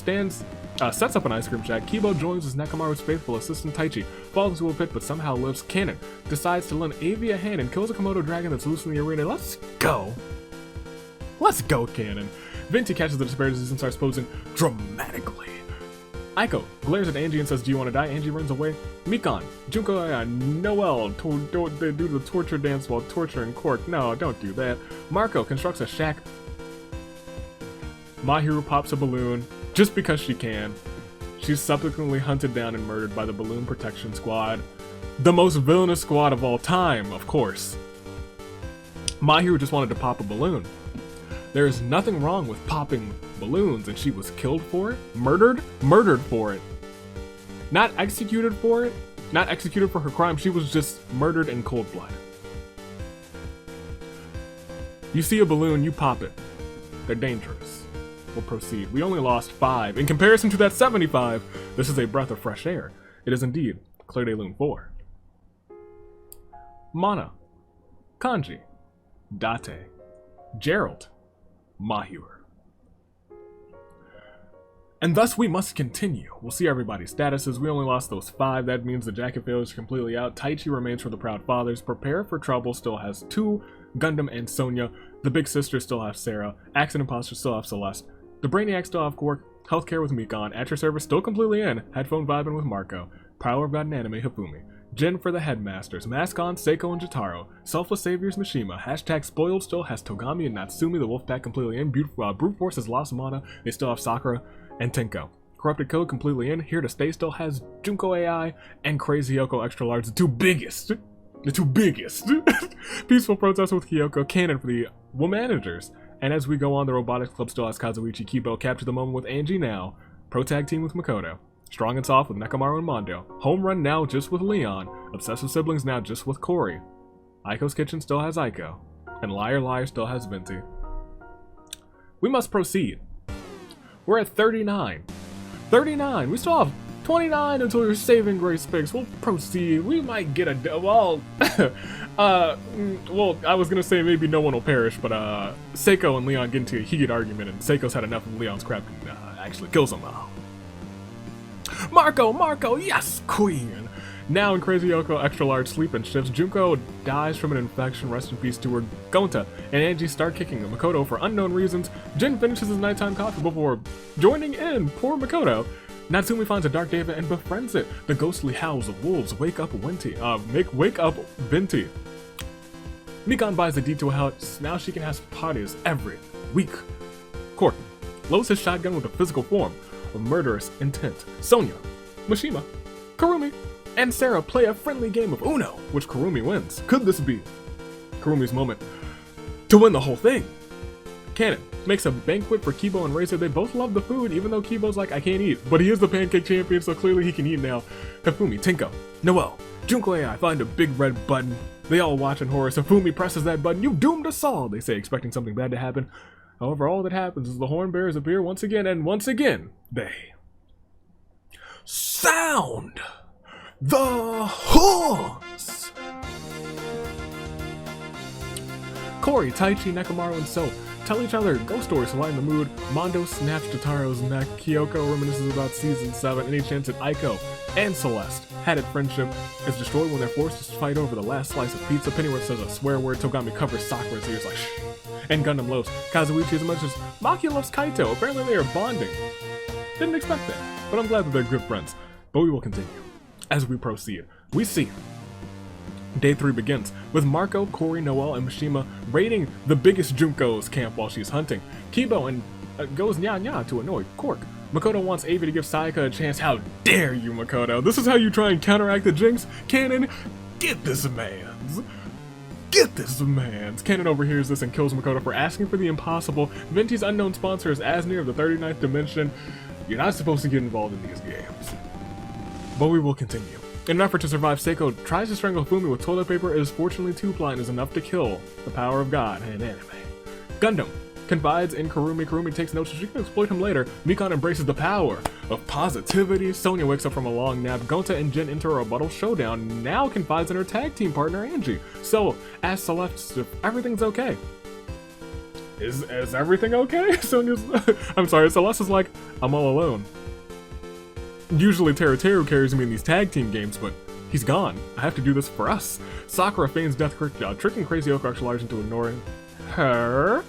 sets up an ice cream shack. Kibo joins as Nakamaru's faithful assistant Taichi, falls into a pit but somehow lives. Cannon decides to lend Avi a hand and kills a Komodo dragon that's loose in the arena. Let's go! Let's go, Cannon! Venti catches the disparities and starts posing dramatically. Aiko glares at Angie and says, do you want to die? Angie runs away. Mikon, Junko, Noelle they do the torture dance while torturing Quark. No, don't do that. Marco constructs a shack. Mahiru pops a balloon just because she can. She's subsequently hunted down and murdered by the Balloon Protection Squad. The most villainous squad of all time, of course. Mahiru just wanted to pop a balloon. There is nothing wrong with popping balloons, and she was killed for it? Murdered for it. Not executed for it. Not executed for her crime. She was just murdered in cold blood. You see a balloon, you pop it. They're dangerous. We'll proceed. We only lost 5. In comparison to that 75, this is a breath of fresh air. It is indeed Claire de Lune 4. Mana, Kanji, Date, Gerald, Mahiru. And thus we must continue. We'll see everybody's statuses. We only lost those 5. That means the jacket failure is completely out. Taichi remains for the Proud Fathers. Prepare for Trouble still has 2 Gundam and Sonya. The Big Sisters still have Sarah. Axe and Imposter still have Celeste. The Brainiacs still have Quark. Healthcare with Mikon. At your service still completely in. Headphone vibing with Marco. Prowler of God and Anime Hifumi. Jin for the Headmasters. Mask on Seiko and Jotaro. Selfless Saviors Mishima. Hashtag Spoiled still has Togami and Natsumi. The Wolfpack completely in. Brute Force has lost Mana. They still have Sakura and Tenko. Corrupted Code completely in. Here to Stay still has Junko AI and Crazy Yoko Extra Large. The two biggest. Peaceful Protest with Kyoko. Canon for the Womanagers. And as we go on, the Robotics Club still has Kazuichi Kibo. Capture the Moment with Angie now. Pro Tag Team with Makoto. Strong and Soft with Nekomaru and Mondo. Home Run now just with Leon. Obsessive Siblings now just with Corey. Aiko's Kitchen still has Aiko. And Liar Liar still has Venti. We must proceed. We're at 39. 39! We still have 29 until your saving grace fix. We'll proceed. We might get a... Well... well, I was gonna say maybe no one will perish, but Seiko and Leon get into a heated argument, and Seiko's had enough of Leon's crap and actually kills him. Marco, yes, queen! Now in Crazy Yoko Extra Large Sleep and Shifts, Junko dies from an infection, rest in peace to her. Gonta and Angie start kicking Makoto for unknown reasons. Jin finishes his nighttime coffee before joining in. Poor Makoto. Natsumi finds a Dark Deva and befriends it. The ghostly howls of wolves wake up Venti. Mikon buys a D to a house. Now she can have parties every week. Cork loads his shotgun with a physical form of murderous intent. Sonya, Mishima, Kurumi, and Sarah play a friendly game of Uno, which Kurumi wins. Could this be Kurumi's moment to win the whole thing? Cannon makes a banquet for Kibo and Razor. They both love the food, even though Kibo's like, I can't eat. But he is the pancake champion, so clearly he can eat now. Hifumi, Tenko, Noelle, Junko AI find a big red button. They all watch in horror. Hifumi presses that button. You doomed us all, they say, expecting something bad to happen. However, all that happens is the horn bearers appear once again, and once again, they sound the horns! Corey, Taichi, Nekomaru, and So tell each other ghost stories to lighten the mood. Mondo snaps Jotaro's neck. Kyoko reminisces about Season 7. Any chance that Aiko and Celeste had it friendship is destroyed when they're forced to fight over the last slice of pizza. Pennyworth says a swear word. Togami covers Sakura's ears like shh. And Gundam loves Kazuichi as much as Maki loves Kaito. Apparently they are bonding. Didn't expect that, but I'm glad that they're good friends. But we will continue. As we proceed, we see Day 3 begins with Marco, Corey, Noelle, and Mishima raiding the biggest Junko's camp while she's hunting. Kibo and goes nya to annoy Cork. Makoto wants Avi to give Sayaka a chance. How dare you, Makoto? This is how you try and counteract the jinx? Cannon, get this man's. Get this man's. Cannon overhears this and kills Makoto for asking for the impossible. Venti's unknown sponsor is Asnir of the 39th Dimension. You're not supposed to get involved in these games. But we will continue. In an effort to survive, Seiko tries to strangle Fumi with toilet paper. It is fortunately too blunt and is enough to kill the power of God and anime. Gundam confides in Kurumi. Kurumi takes notes so she can exploit him later. Mikon embraces the power of positivity. Sonya wakes up from a long nap. Gonta and Jin enter a rebuttal showdown. Now confides in her tag team partner Angie. So asks Celeste if everything's okay. Is everything okay? Sonya's I'm sorry, Celeste is like, I'm all alone. Usually Teru carries me in these tag team games, but he's gone. I have to do this for us. Sakura feigns death, tricking Crazy Yoko Extra Large into ignoring her.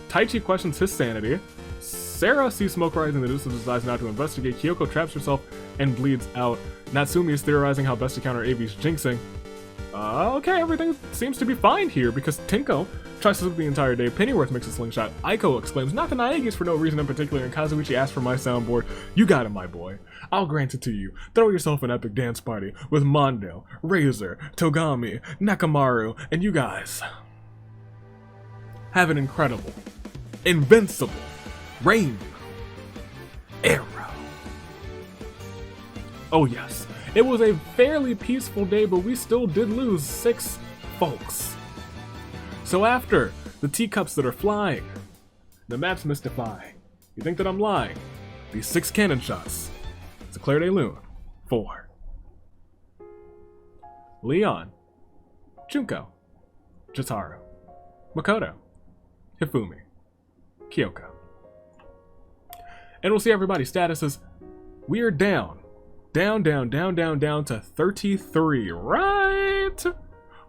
Taichi questions his sanity. Sarah sees smoke rising in the distance and decides not to investigate. Kyoko traps herself and bleeds out. Natsumi is theorizing how best to counter Avi's jinxing. Okay, everything seems to be fine here because Tenko tries to sleep the entire day. Pennyworth makes a slingshot. Aiko exclaims, not the Naegis for no reason in particular, and Kazuichi asks for my soundboard. You got it, my boy. I'll grant it to you. Throw yourself an epic dance party with Mondo, Razor, Togami, Nekomaru, and you guys have an incredible, invincible rain arrow. Oh yes, it was a fairly peaceful day, but we still did lose 6 folks. So after the teacups that are flying, the map's mystifying, you think that I'm lying, these 6 cannon shots, it's a Claire de Lune for Leon, Junko, Jotaro, Makoto, Hifumi, Kyoko. And we'll see everybody's statuses. We are down to 33, right?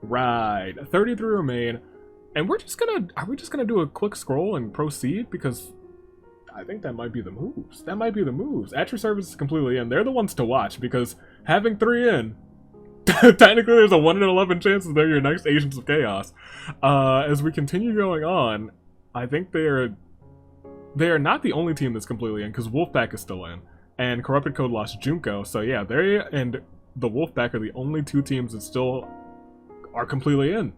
Right, 33 remain. And are we just gonna do a quick scroll and proceed? Because I think that might be the moves. That might be the moves. At your service is completely in. They're the ones to watch because having 3 in, technically there's a 1 in 11 chance that they're your next Agents of Chaos. As we continue going on, I think they are not the only team that's completely in because Wolfpack is still in. And Corrupted Code lost Junko. So yeah, they and the Wolfpack are the only 2 teams that still are completely in.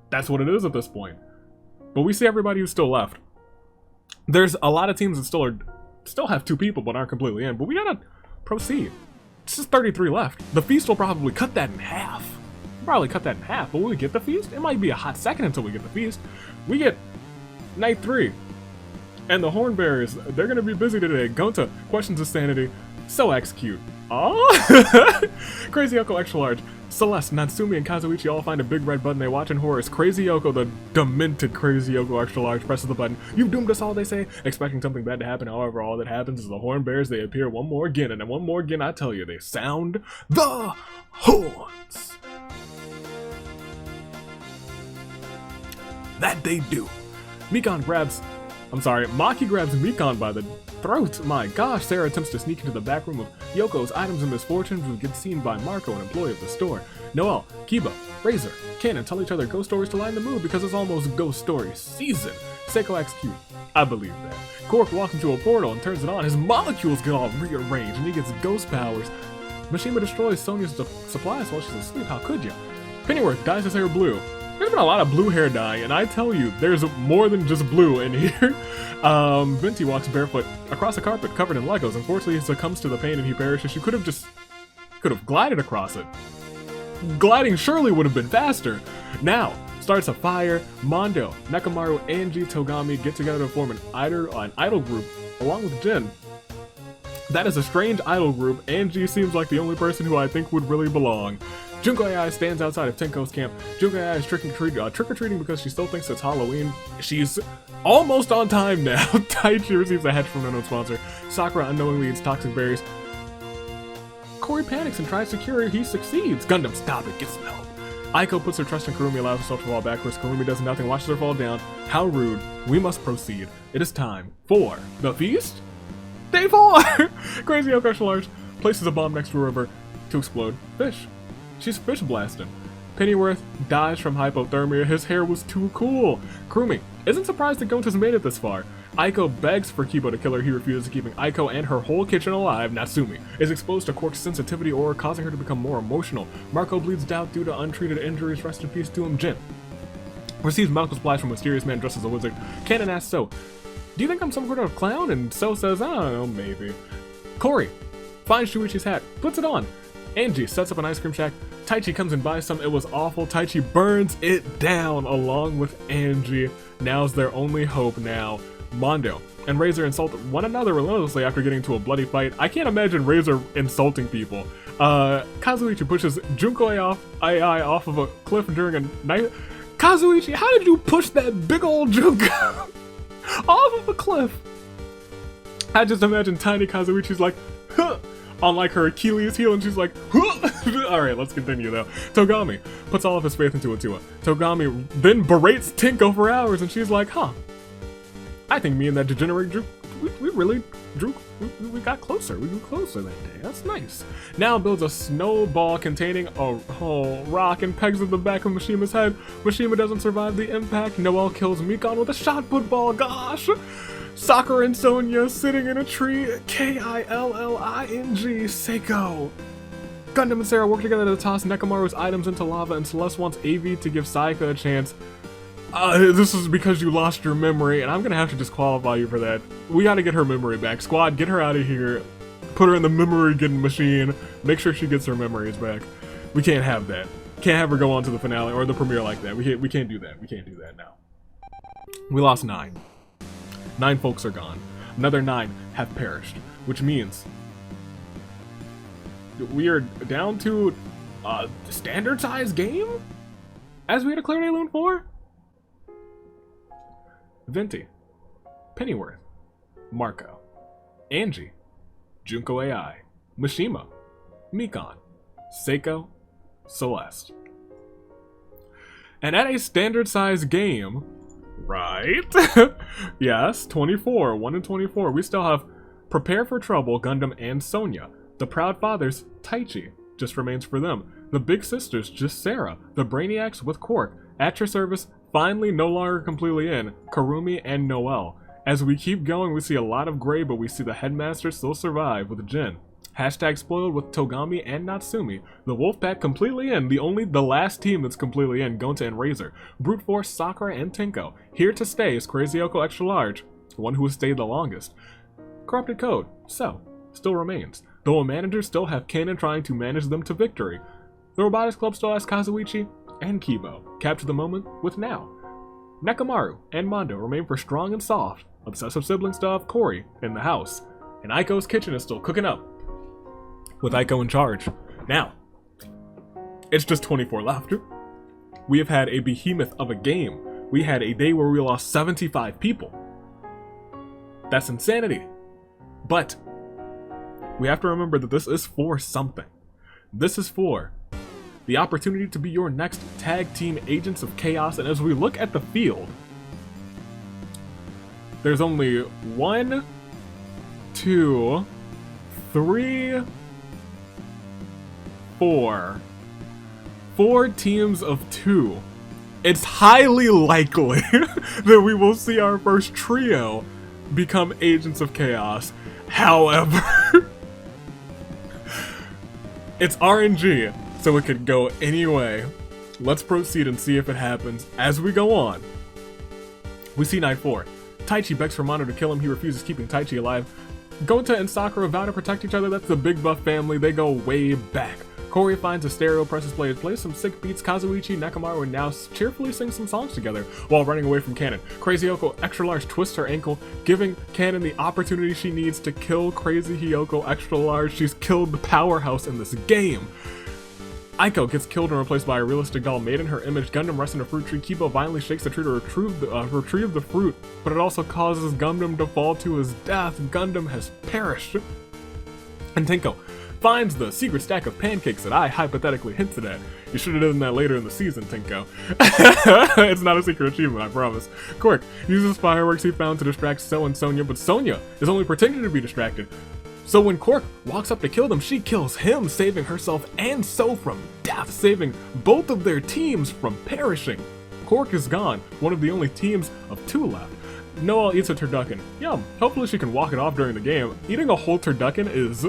That's what it is at this point. But we see everybody who's still left. There's a lot of teams that still have 2 people but aren't completely in. But we gotta proceed. It's just 33 left. The feast will probably cut that in half. But will we get the feast? It might be a hot second until we get the feast. We get night 3. And the Hornbearers, they're gonna be busy today. Gonta questions his sanity. So execute. Oh, Crazy Yoko extra large. Celeste, Natsumi, and Kazuichi all find a big red button. They watch in horror as Crazy Yoko, the demented Crazy Yoko extra large, presses the button. You've doomed us all, they say, expecting something bad to happen. However, all that happens is the horn bears, they appear one more again, and then one more again, I tell you, they sound the horns. That they do. Maki grabs Mikan by the throat. My gosh, Sarah attempts to sneak into the back room of Yoko's items and misfortunes and gets seen by Marco, an employee of the store. Noelle, Kiba, Razor, Cannon tell each other ghost stories to lighten the mood because it's almost ghost story season. Seiko execute. I believe that. Cork walks into a portal and turns it on. His molecules get all rearranged and he gets ghost powers. Mishima destroys Sonia's supplies while she's asleep. How could you? Pennyworth dyes his hair blue. There's been a lot of blue hair dye, and I tell you, there's more than just blue in here. Venti walks barefoot across a carpet covered in Legos. Unfortunately, he succumbs to the pain and he perishes. She could have glided across it. Gliding surely would have been faster. Now, starts a fire. Mondo, Nekomaru, Angie, Togami get together to form an idol group, along with Jin. That is a strange idol group. Angie seems like the only person who I think would really belong. Junko AI stands outside of Tenko's camp. Junko AI is trick-or-treating because she still thinks it's Halloween. She's almost on time now. Taichi receives a hedge from an unknown sponsor. Sakura unknowingly eats toxic berries. Corey panics and tries to cure her. He succeeds. Gundam, stop it. Get some help. Aiko puts her trust in Kurumi, allows herself to fall backwards. Kurumi does nothing, watches her fall down. How rude. We must proceed. It is time for the feast? Day 4! Crazy Yoko extra large places a bomb next to a river to explode. Fish. She's fish blasting. Pennyworth dies from hypothermia. His hair was too cool. Kurumi isn't surprised that Gonta's made it this far. Aiko begs for Kibo to kill her. He refuses, keeping Aiko and her whole kitchen alive. Natsumi is exposed to Quark's sensitivity aura, causing her to become more emotional. Marco bleeds out due to untreated injuries. Rest in peace to him. Jin receives medical supplies from a mysterious man dressed as a wizard. Cannon asks So, do you think I'm some sort of clown? And So says, I don't know, maybe. Corey finds Shuichi's hat, puts it on. Angie sets up an ice cream shack. Taichi comes and buys some. It was awful. Taichi burns it down along with Angie. Now's their only hope now. Mondo and Razor insult one another relentlessly after getting into a bloody fight. I can't imagine Razor insulting people. Kazuichi pushes Junko AI off of a cliff during a night. Kazuichi, how did you push that big old Junko off of a cliff? I just imagine tiny Kazuichi's like, huh, on like her Achilles heel, and she's like, huh. Alright, let's continue though. Togami puts all of his faith into Atua. Togami then berates Tinko for hours, and she's like, huh, I think me and that degenerate Drew, we got closer. We grew closer that day. That's nice. Now builds a snowball containing a whole rock and pegs it in the back of Mishima's head. Mishima doesn't survive the impact. Noelle kills Mikan with a shot put ball. Gosh. Sakura and Sonia sitting in a tree. Killing. Seiko. Gundam and Sarah work together to toss Nekomaru's items into lava, and Celeste wants AV to give Saika a chance. This is because you lost your memory, and I'm gonna have to disqualify you for that. We gotta get her memory back. Squad, get her out of here. Put her in the memory getting machine. Make sure she gets her memories back. We can't have that. Can't have her go on to the finale or the premiere like that. We can't do that. We can't do that now. We lost 9. 9 folks are gone. Another 9 have perished, which means we are down to a standard size game as we had a Clear Day Loon 4. Venti, Pennyworth, Marco, Angie, Junko AI, Mishima, Mikan, Seiko, Celeste. And at a standard size game, right? Yes, 24, 1 in 24. We still have Prepare for Trouble, Gundam, and Sonya. The Proud Fathers, Taichi, just remains for them. The Big Sisters, just Sarah. The Brainiacs with Quark. At your service, finally no longer completely in, Karumi and Noelle. As we keep going, we see a lot of gray, but we see the Headmaster still survive with Jin. Hashtag spoiled with Togami and Natsumi. The Wolfpack completely in, the last team that's completely in, Gonta and Razor. Brute Force, Sakura, and Tenko. Here to stay is Crazy Yoko Extra Large, the one who has stayed the longest. Corrupted Code, still remains. The Will Managers still have Kanon trying to manage them to victory. The Robotics Club still has Kazuichi and Kibo. Capture the moment with Now. Nekomaru and Mondo remain for strong and soft. Obsessive sibling still have Cory in the house. And Aiko's kitchen is still cooking up, with Aiko in charge. Now, it's just 24 left. We have had a behemoth of a game. We had a day where we lost 75 people. That's insanity. But we have to remember that this is for something. This is for the opportunity to be your next tag team Agents of Chaos. And as we look at the field, there's only 1, 2, 3, 4 teams of 2. It's highly likely that we will see our first trio become Agents of Chaos. However, it's RNG, so it could go any way. Let's proceed and see if it happens. As we go on, we see Night 4. Taichi begs for Mondo to kill him. He refuses, keeping Taichi alive. Gonta and Sakura vow to protect each other. That's the Big Buff family. They go way back. Cory finds a stereo, presses play, plays some sick beats. Kazuichi, Nekomaru, and Now cheerfully sing some songs together while running away from Kanon. Crazy Yoko Extra Large twists her ankle, giving Kanon the opportunity she needs to kill Crazy Hyoko Extra Large. She's killed the powerhouse in this game. Aiko gets killed and replaced by a realistic doll made in her image. Gundam rests in a fruit tree. Kibo violently shakes the tree to retrieve the fruit, but it also causes Gundam to fall to his death. Gundam has perished. And Tenko finds the secret stack of pancakes that I hypothetically hinted at. You should have done that later in the season, Tenko. It's not a secret achievement, I promise. Quark uses fireworks he found to distract So and Sonya, but Sonya is only pretending to be distracted. So when Quark walks up to kill them, she kills him, saving herself and So from death, saving both of their teams from perishing. Quark is gone, one of the only teams of 2 left. Noelle eats a turducken. Yum, hopefully she can walk it off during the game. Eating a whole turducken is...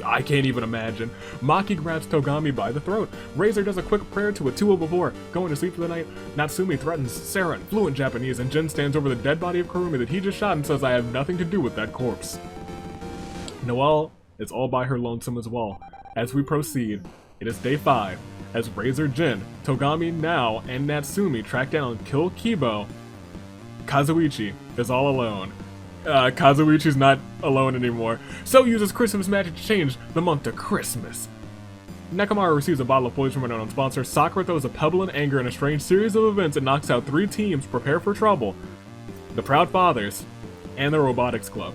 I can't even imagine. Maki grabs Togami by the throat. Razor does a quick prayer to Atua before going to sleep for the night. Natsumi threatens Sarah in fluent Japanese, and Jin stands over the dead body of Karumi that he just shot and says, "I have nothing to do with that corpse." Noelle is all by her lonesome as well. As we proceed, it is day 5, as Razor, Jin, Togami, Now, and Natsumi track down and kill Kibo. Kazuichi is all alone. Kazuichi's not alone anymore. So uses Christmas magic to change the month to Christmas. Nekomaru receives a bottle of poison from an unknown sponsor. Sakura throws a pebble in anger in a strange series of events and knocks out 3 teams. Prepare for trouble. The Proud Fathers and the Robotics Club.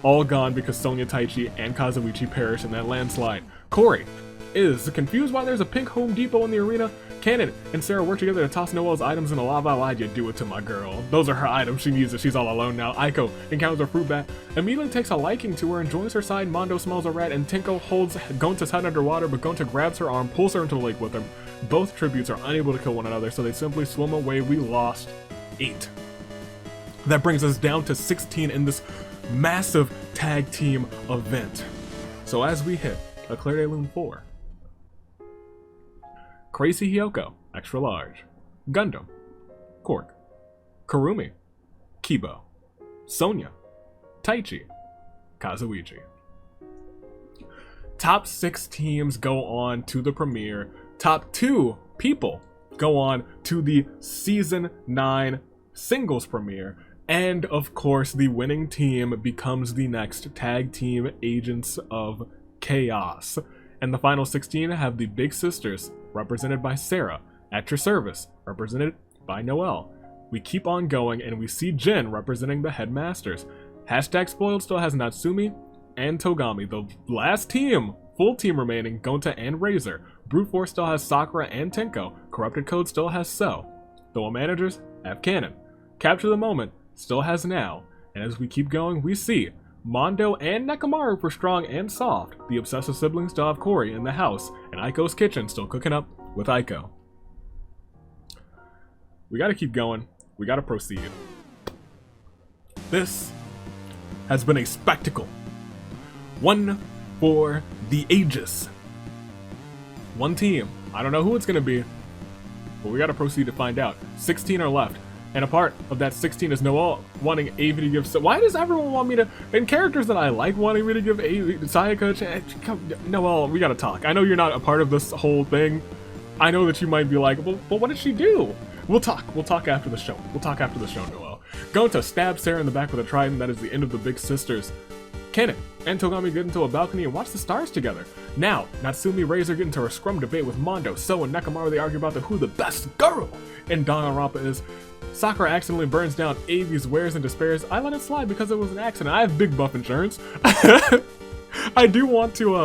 All gone because Sonya, Taichi, and Kazuichi perish in that landslide. Cory is confused why there's a pink Home Depot in the arena. Kanon and Sarah work together to toss Noelle's items in the lava. Why'd you do it to my girl? Those are her items. She needs it. She's all alone now. Aiko encounters a fruit bat, immediately takes a liking to her and joins her side. Mondo smells a rat, and Tenko holds Gonta's head underwater, but Gonta grabs her arm, pulls her into the lake with him. Both tributes are unable to kill one another, so they simply swim away. We lost 8. That brings us down to 16 in this massive tag team event. So as we hit a Claire de Lune 4, Crazy Hyoko, Extra Large, Gundam, Quark, Karumi, Kibo, Sonya, Taichi, Kazuichi. Top 6 teams go on to the premiere. Top 2 people go on to the Season 9 singles premiere. And of course, the winning team becomes the next tag team Agents of Chaos. And the final 16 have the Big Sisters, represented by Sarah, At Your Service, represented by Noelle. We keep on going, and we see Jin representing the Headmasters. Hashtag Spoiled still has Natsumi and Togami. The last team, full team remaining, Gonta and Razor. Brute Force still has Sakura and Tenko. Corrupted Code still has So. The Will Managers have Canon. Capture the Moment still has Now. And as we keep going, we see Mondo and Nekomaru for Strong and Soft. The Obsessive Siblings still have Cory in the house. And Aiko's kitchen still cooking up with Aiko. We gotta keep going. We gotta proceed. This has been a spectacle. One for the ages. One team. I don't know who it's gonna be, but we gotta proceed to find out. 16 are left, and a part of that 16 is Noelle wanting Avi to give. Why does everyone want me to? And characters that I like wanting me to give Sayaka a chance. Noelle, we gotta talk. I know you're not a part of this whole thing. I know that you might be like, well, what did she do? We'll talk. We'll talk after the show. We'll talk after the show, Noelle. Going to stab Sarah in the back with a trident. That is the end of the Big Sisters. Kanen and Togami get into a balcony and watch the stars together. Now, Natsumi Razor get into a scrum debate with Mondo. So and Nekomaru, they argue about who the best girl in Danganronpa is. Sakura accidentally burns down Avi's wares and despairs. I let it slide because it was an accident. I have big buff insurance. I do want to,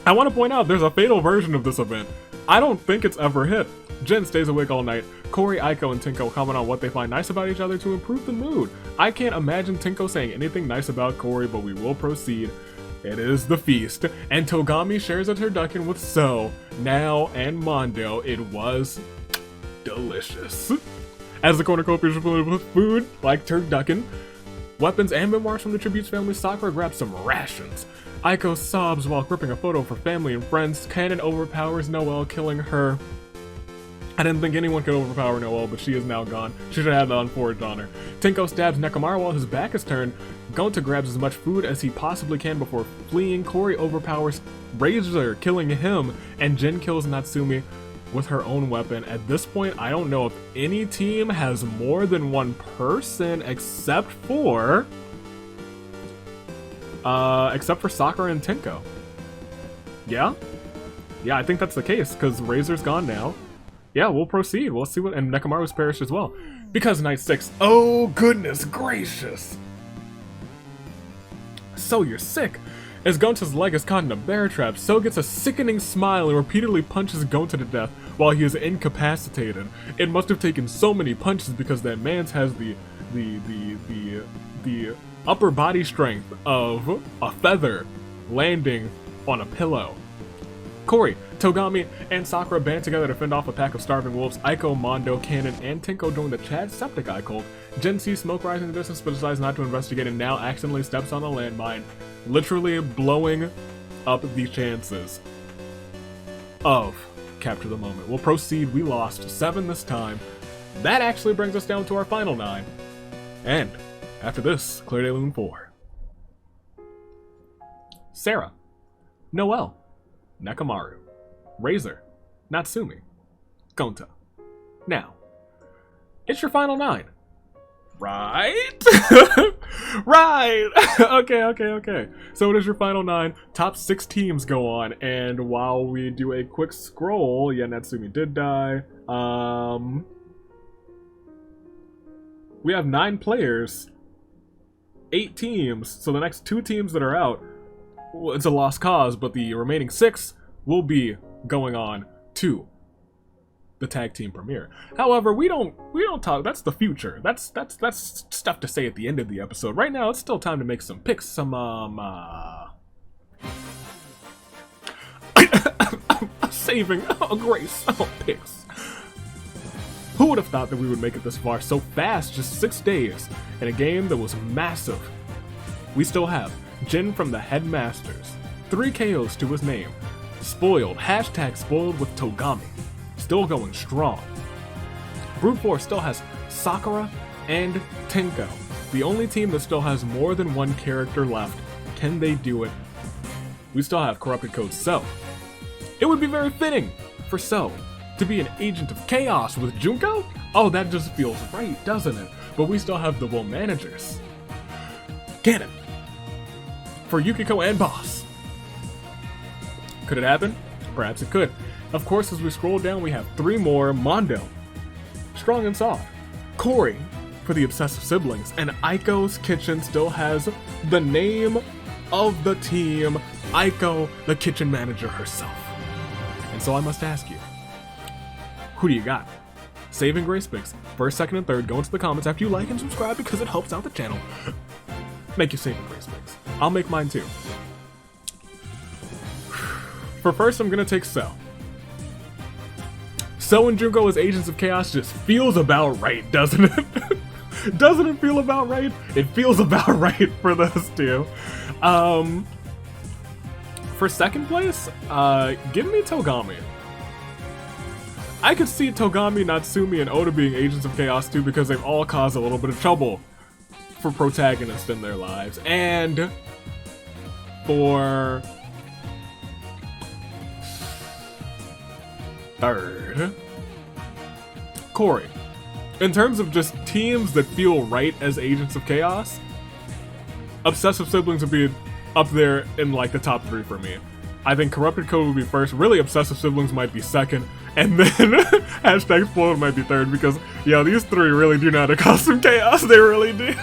I want to point out there's a fatal version of this event. I don't think it's ever hit. Jin stays awake all night. Cory, Aiko, and Tinko comment on what they find nice about each other to improve the mood. I can't imagine Tinko saying anything nice about Cory, but we will proceed. It is the feast, and Togami shares a turducken with So, Now, and Mondo. It was delicious. As the cornucopias are filled with food, like turducken, weapons, and memoirs from the Tribute's family, Sakura grabs some rations. Aiko sobs while gripping a photo of her family and friends. Kanen overpowers Noelle, killing her. I didn't think anyone could overpower Noelle, but she is now gone. She should have had the Unforged on her. Tinko stabs Nekomaru while his back is turned. Gonta grabs as much food as he possibly can before fleeing. Cory overpowers Razor, killing him, and Jin kills Natsumi with her own weapon. At this point, I don't know if any team has more than one person except for Sakura and Tinko. Yeah, I think that's the case, because Razor's gone now. Yeah, we'll proceed. We'll see what... And Nekomaru's perished as well. Because night 6... Oh, goodness gracious! So you're sick! As Gonta's leg is caught in a bear trap, So gets a sickening smile and repeatedly punches Gonta to death while he is incapacitated. It must have taken so many punches because that man's has the upper body strength of a feather landing on a pillow. Cory, Togami, and Sakura band together to fend off a pack of starving wolves. Aiko, Mondo, Kanen, and Tinko join the Chad Septic Eye cult. Jin sees smoke rising in the distance but decides not to investigate and now accidentally steps on a landmine, literally blowing up the chances of Capture the Moment. We'll proceed. We lost 7 this time. That actually brings us down to our final 9. And after this, Clear Day Loon 4. Sarah, Noelle, Nekomaru, Razor, Natsumi, Gonta. Now, it's your final 9. Right? Right! Okay. So it is your final 9. Top 6 teams go on, and while we do a quick scroll, yeah, Natsumi did die. We have 9 players, 8 teams, so the next 2 teams that are out, well, it's a lost cause, but the remaining 6 will be going on to the tag team premiere. However, we don't talk. That's the future. That's stuff to say at the end of the episode. Right now, it's still time to make some picks. Some saving grace picks. Who would have thought that we would make it this far so fast? Just 6 days in a game that was massive. We still have Jin from the Headmasters, 3 KOs to his name. Spoiled, #spoiled with Togami, still going strong. Brute Force still has Sakura and Tinko, the only team that still has more than 1 character left. Can they do it? We still have Corrupted Code So. It would be very fitting for So to be an agent of chaos with Junko? Oh, that just feels right, doesn't it? But we still have the Will Managers. Canon for Yukiko and Boss. Could it happen? Perhaps it could. Of course, as we scroll down, we have 3 more. Mondo, Strong and Soft, Cory for the Obsessive Siblings, and Aiko's kitchen still has the name of the team, Aiko, the kitchen manager herself. And so I must ask you, Who do you got? Saving Grace picks. First, second, and third, go into the comments after you like and subscribe because it helps out the channel. Make your Saving Grace picks. I'll make mine too. For first, I'm gonna take So. So and Junko as Agents of Chaos just feels about right, doesn't it? Doesn't it feel about right? It feels about right for those two. For second place, give me Togami. I could see Togami, Natsumi, and Oda being Agents of Chaos too because they've all caused a little bit of trouble for protagonists in their lives. And for third, Corey. In terms of just teams that feel right as Agents of Chaos, Obsessive Siblings would be up there in like the top 3 for me. I think Corrupted Code would be first, really Obsessive Siblings might be second, and then hashtag Spoiled might be third because, yeah, these 3 really do know how to cause some chaos, they really do.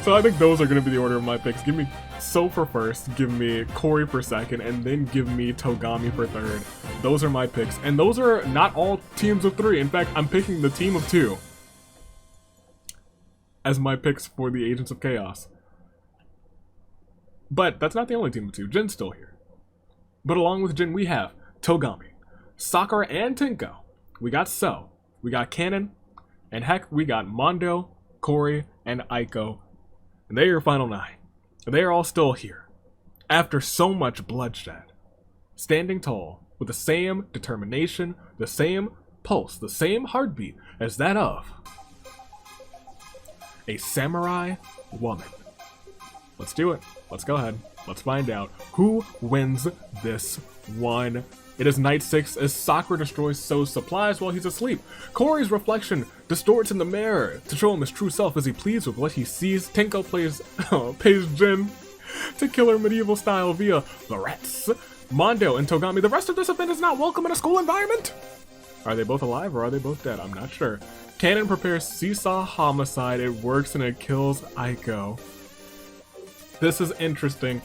So I think those are going to be the order of my picks. Give me So for first, give me Corey for second, and then give me Togami for third. Those are my picks, and those are not all teams of 3. In fact, I'm picking the team of 2 as my picks for the Agents of Chaos. But that's not the only team of 2. Jin's still here. But along with Jin, we have Togami, Sakura, and Tinko. We got So, we got Kanon, and heck, we got Mondo, Corey, and Aiko. And they're your final 9. They are all still here, after so much bloodshed, standing tall, with the same determination, the same pulse, the same heartbeat as that of a samurai woman. Let's do it. Let's go ahead. Let's find out who wins this one. It is night 6 as Sakura destroys So's supplies while he's asleep. Corey's reflection distorts in the mirror to show him his true self as he pleads with what he sees. Tinko pays Jin to kill her medieval style via threats. Mondo and Togami, the rest of this event is not welcome in a school environment. Are they both alive or are they both dead? I'm not sure. Kanon prepares Seesaw Homicide. It works and it kills Aiko. This is interesting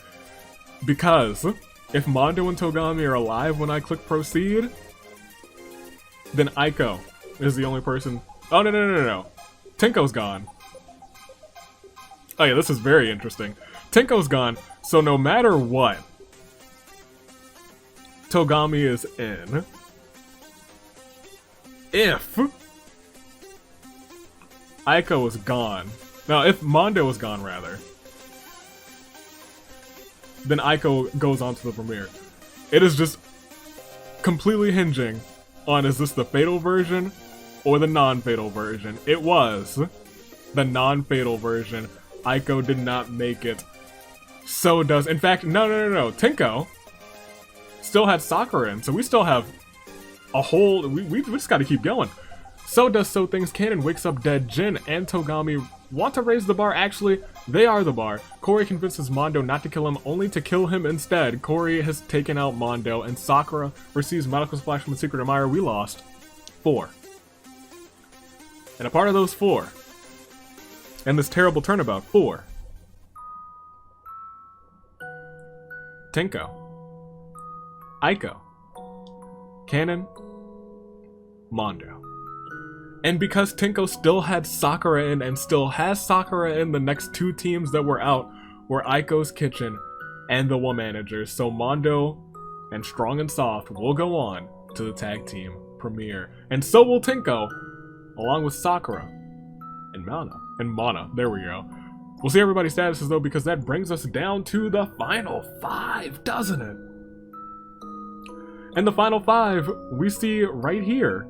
because if Mondo and Togami are alive when I click proceed, then Aiko is the only person. Oh, no. Tinko's gone. Oh yeah, this is very interesting. Tinko's gone, so no matter what, Togami is in. If Aiko is gone, now if Mondo is gone rather, then Aiko goes on to the premiere. It is just completely hinging on is this the fatal version or the non-fatal version. It was the non-fatal version. Aiko did not make it. So does, in fact, no. Tinko still had Sakura in, so we still have a whole, we just gotta keep going. So does So Things Kanon wakes up dead. Jin and Togami want to raise the bar. Actually, they are the bar. Corey convinces Mondo not to kill him, only to kill him instead. Corey has taken out Mondo, and Sakura receives medical splash from the secret admirer. We lost 4. And a part of those 4, and this terrible turnabout, 4. Tinko, Aiko, Kanon, Mondo. And because Tinko still had Sakura in and still has Sakura in, the next 2 teams that were out were Aiko's Kitchen and the One Managers. So Mondo and Strong and Soft will go on to the tag team premiere. And so will Tinko, along with Sakura and Mana. There we go. We'll see everybody's statuses though, because that brings us down to the final 5, doesn't it? And the final 5 we see right here.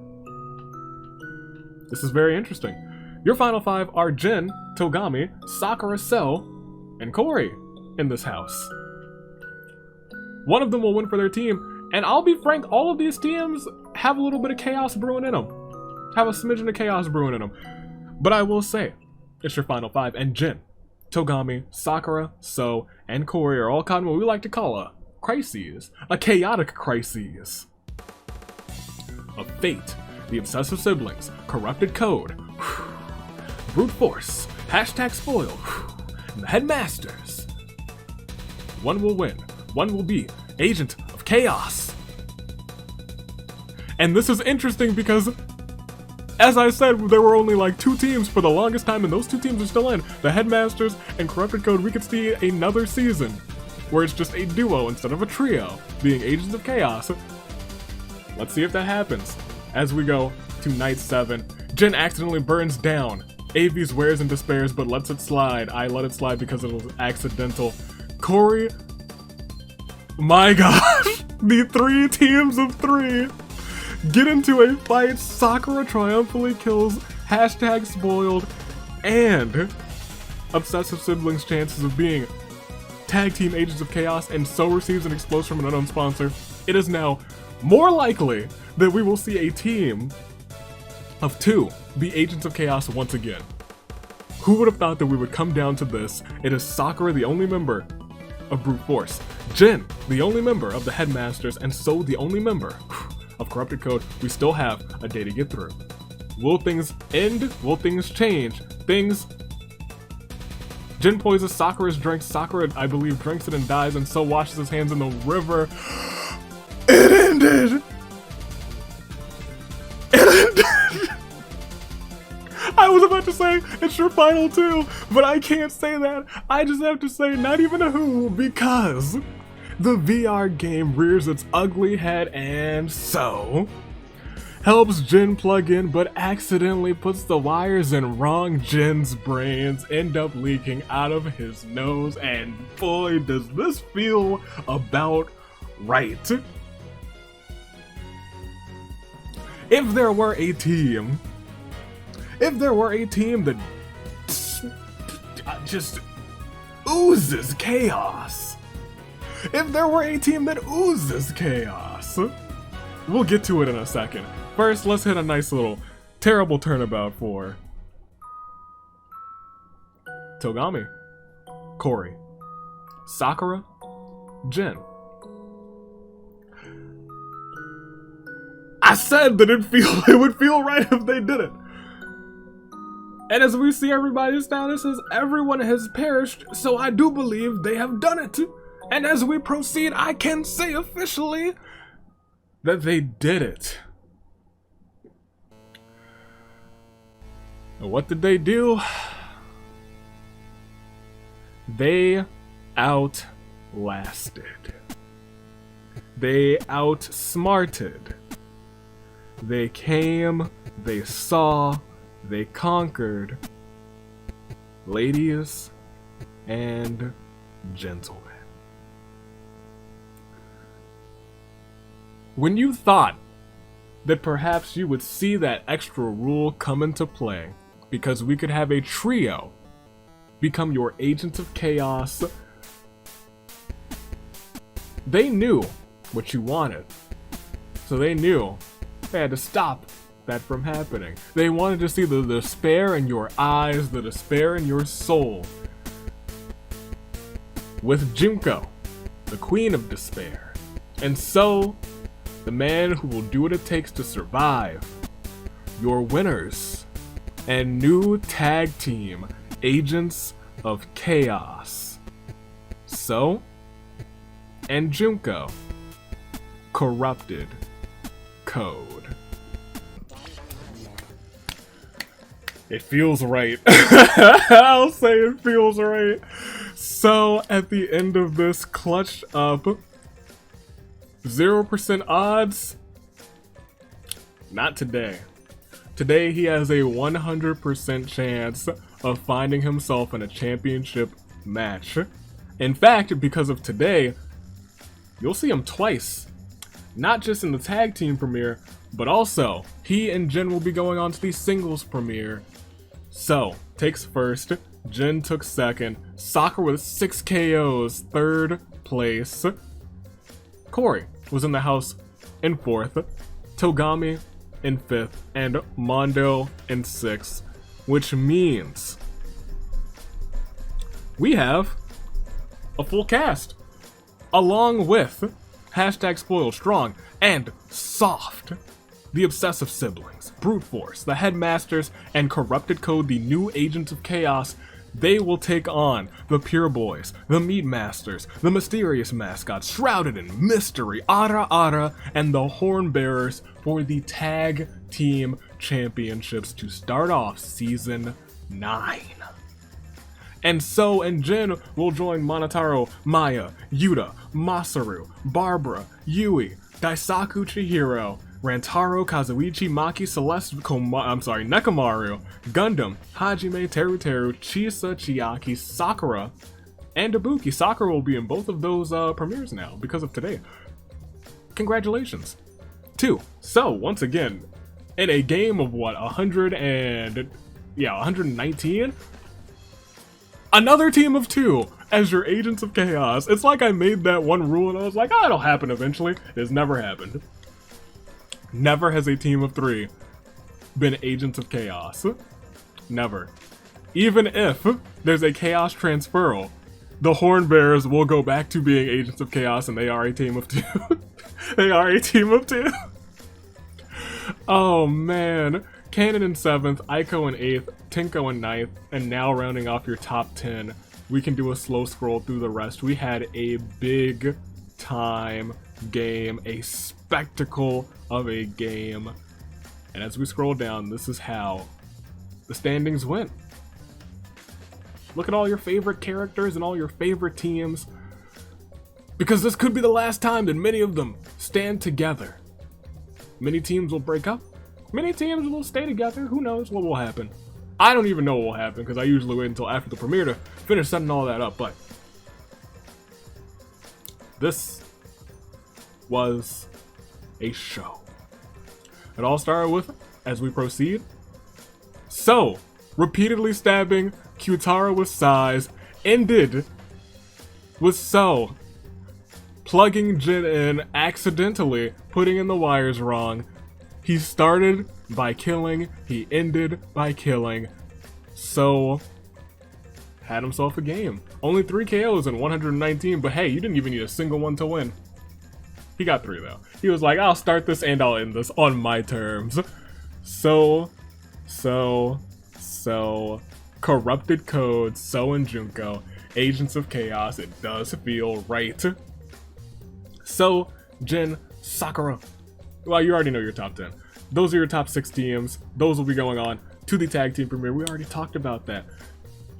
This is very interesting. Your final 5 are Jin, Togami, Sakura, So, and Corey in this house. One of them will win for their team, and I'll be frank, all of these teams have a little bit of chaos brewing in them. Have a smidgen of chaos brewing in them. But I will say, it's your final 5, and Jin, Togami, Sakura, So, and Corey are all caught in what we like to call a crises. A chaotic crises. Of fate. The Obsessive Siblings, Corrupted Code, Brute Force, Hashtag Spoiled, and the Headmasters. One will win. One will be Agent of Chaos. And this is interesting because, as I said, there were only like 2 teams for the longest time, and those 2 teams are still in. The Headmasters and Corrupted Code. We could see another season where it's just a duo instead of a trio, being Agents of Chaos. Let's see if that happens. As we go to Night 7, Jin accidentally burns down. AV swears and despairs, but lets it slide. I let it slide because it was accidental. Corey, my gosh, the 3 teams of 3 get into a fight. Sakura triumphantly kills #spoiled and obsessive siblings' chances of being tag team Agents of Chaos, and so receives an explosion from an unknown sponsor. It is now more likely that we will see a team of 2 be Agents of Chaos once again. Who would have thought that we would come down to this? It is Sakura, the only member of Brute Force, Jin, the only member of the Headmasters, and so the only member of Corrupted Code. We still have a day to get through. Will things end? Will things change? Jin poisons Sakura's drink. Sakura, I believe, drinks it and dies, and so washes his hands in the river. It ended! It ended! I was about to say, it's your final 2, but I can't say that. I just have to say, not even a who, because the VR game rears its ugly head and so helps Jin plug in, but accidentally puts the wires in wrong. Jin's brains end up leaking out of his nose, and boy, does this feel about right. If there were a team that just oozes chaos, we'll get to it in a second. First, let's hit a nice little terrible turnabout for Togami, Corey, Sakura, Jin. I said that it would feel right if they did it. And as we see everybody's statuses, everyone has perished, so I do believe they have done it. And as we proceed, I can say officially that they did it. And what did they do? They outlasted. They outsmarted. They came, they saw, they conquered. Ladies and gentlemen. When you thought that perhaps you would see that extra rule come into play, because we could have a trio become your Agents of Chaos, they knew what you wanted. So they knew they had to stop that from happening. They wanted to see the despair in your eyes, the despair in your soul. With Junko, the Queen of Despair. And so, the man who will do what it takes to survive. Your winners and new tag team, Agents of Chaos. So, and Junko, Corrupted Code. It feels right. I'll say it feels right. So, at the end of this, clutched up 0% odds. Not today. Today, he has a 100% chance of finding himself in a championship match. In fact, because of today, you'll see him twice. Not just in the tag team premiere, but also he and Jin will be going on to the singles premiere. So, takes first, Jin took second, Sakura with 6 KOs, third place. Corey was in the house in 4th, Togami in 5th, and Mondo in 6th, which means we have a full cast, along with #spoiled strong and soft, the Obsessive Siblings, Brute Force, the Headmasters, and Corrupted Code, the new Agents of Chaos, They will take on the Pure Boys, the Meat Masters, the mysterious mascots shrouded in mystery, Ara Ara, and the Horn Bearers for the Tag Team Championships to start off Season 9. And So and Jin will join Monotaro, Maya, Yuta, Masaru, Barbara, Yui, Daisaku Chihiro, Rantaro, Kazuichi, Maki, Celeste, Nekomaru, Gundam, Hajime, Teruteru, Chisa, Chiaki, Sakura, and Ibuki. Sakura will be in both of those premieres now because of today. Congratulations. 2. So, once again, in a game of what, 119? Another team of 2 as your Agents of Chaos. It's like I made that one rule and I was like, oh, it'll happen eventually. It has never happened. Never has a team of 3 been Agents of Chaos. Never. Even if there's a Chaos transferal, the Horn Bearers will go back to being Agents of Chaos and they are a team of 2. They are a team of 2. Oh man. Kanon in 7th, Aiko in 8th, Tinko in 9th, and now rounding off your top 10, we can do a slow scroll through the rest. We had a big time game, a spectacle of a game, and as we scroll down, this is how the standings went. Look at all your favorite characters and all your favorite teams, because this could be the last time that many of them stand together. Many teams will break up. Many teams will stay together. Who knows what will happen? I don't even know what will happen because I usually wait until after the premiere to finish setting all that up, but this was a show. It all started with, as we proceed, So repeatedly stabbing Kyutaro with size, ended with So plugging Jin in, accidentally putting in the wires wrong. He started by killing, he ended by killing. So had himself a game. Only 3 KOs in 119, but hey, you didn't even need a single one to win. He got 3 though. He was like, I'll start this and I'll end this on my terms. So Corrupted Code, So and Junko, Agents of Chaos, it does feel right. So, Jin, Sakura. Well, you already know your top 10. Those are your top 6 teams. Those will be going on to the tag team premiere. We already talked about that.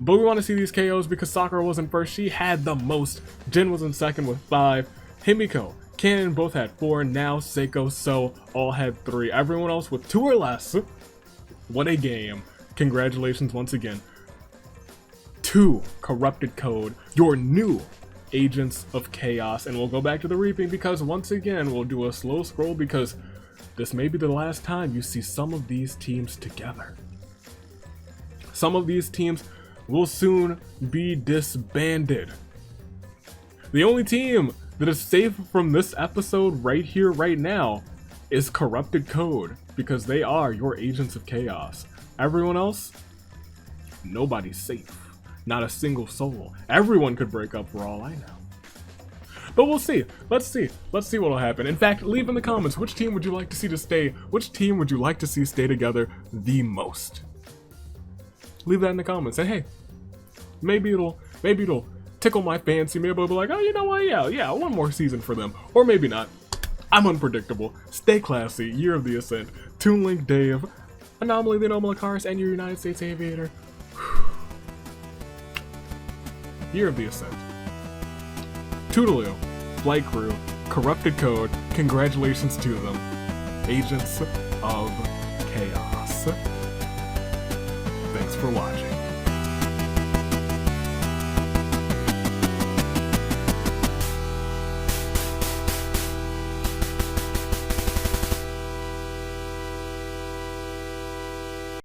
But we want to see these KOs because Sakura was in first. She had the most. Jin was in second with 5. Himiko, Kanon both had 4. Now Seiko, So all had 3. Everyone else with 2 or less. What a game. Congratulations once again to Corrupted Code, your new Agents of Chaos. And we'll go back to the Reaping because once again we'll do a slow scroll because this may be the last time you see some of these teams together. Some of these teams will soon be disbanded. The only team that is safe from this episode right here, right now, is Corrupted Code because they are your Agents of Chaos. Everyone else, nobody's safe. Not a single soul. Everyone could break up for all I know. But we'll see. Let's see what will happen. In fact, leave in the comments which team would you like to see to stay, which team would you like to see stay together the most? Leave that in the comments. And hey, maybe it'll tickle my fancy. Maybe I'll be like, oh, you know what? Yeah, one more season for them. Or maybe not. I'm unpredictable. Stay classy. Year of the Ascent. Toon Link Dave. Anomaly the Anomaly Cars and your United States Aviator. Year of the Ascent. Toodaloo, Flight Crew, Corrupted Code, congratulations to them. Agents of Chaos. Thanks for watching.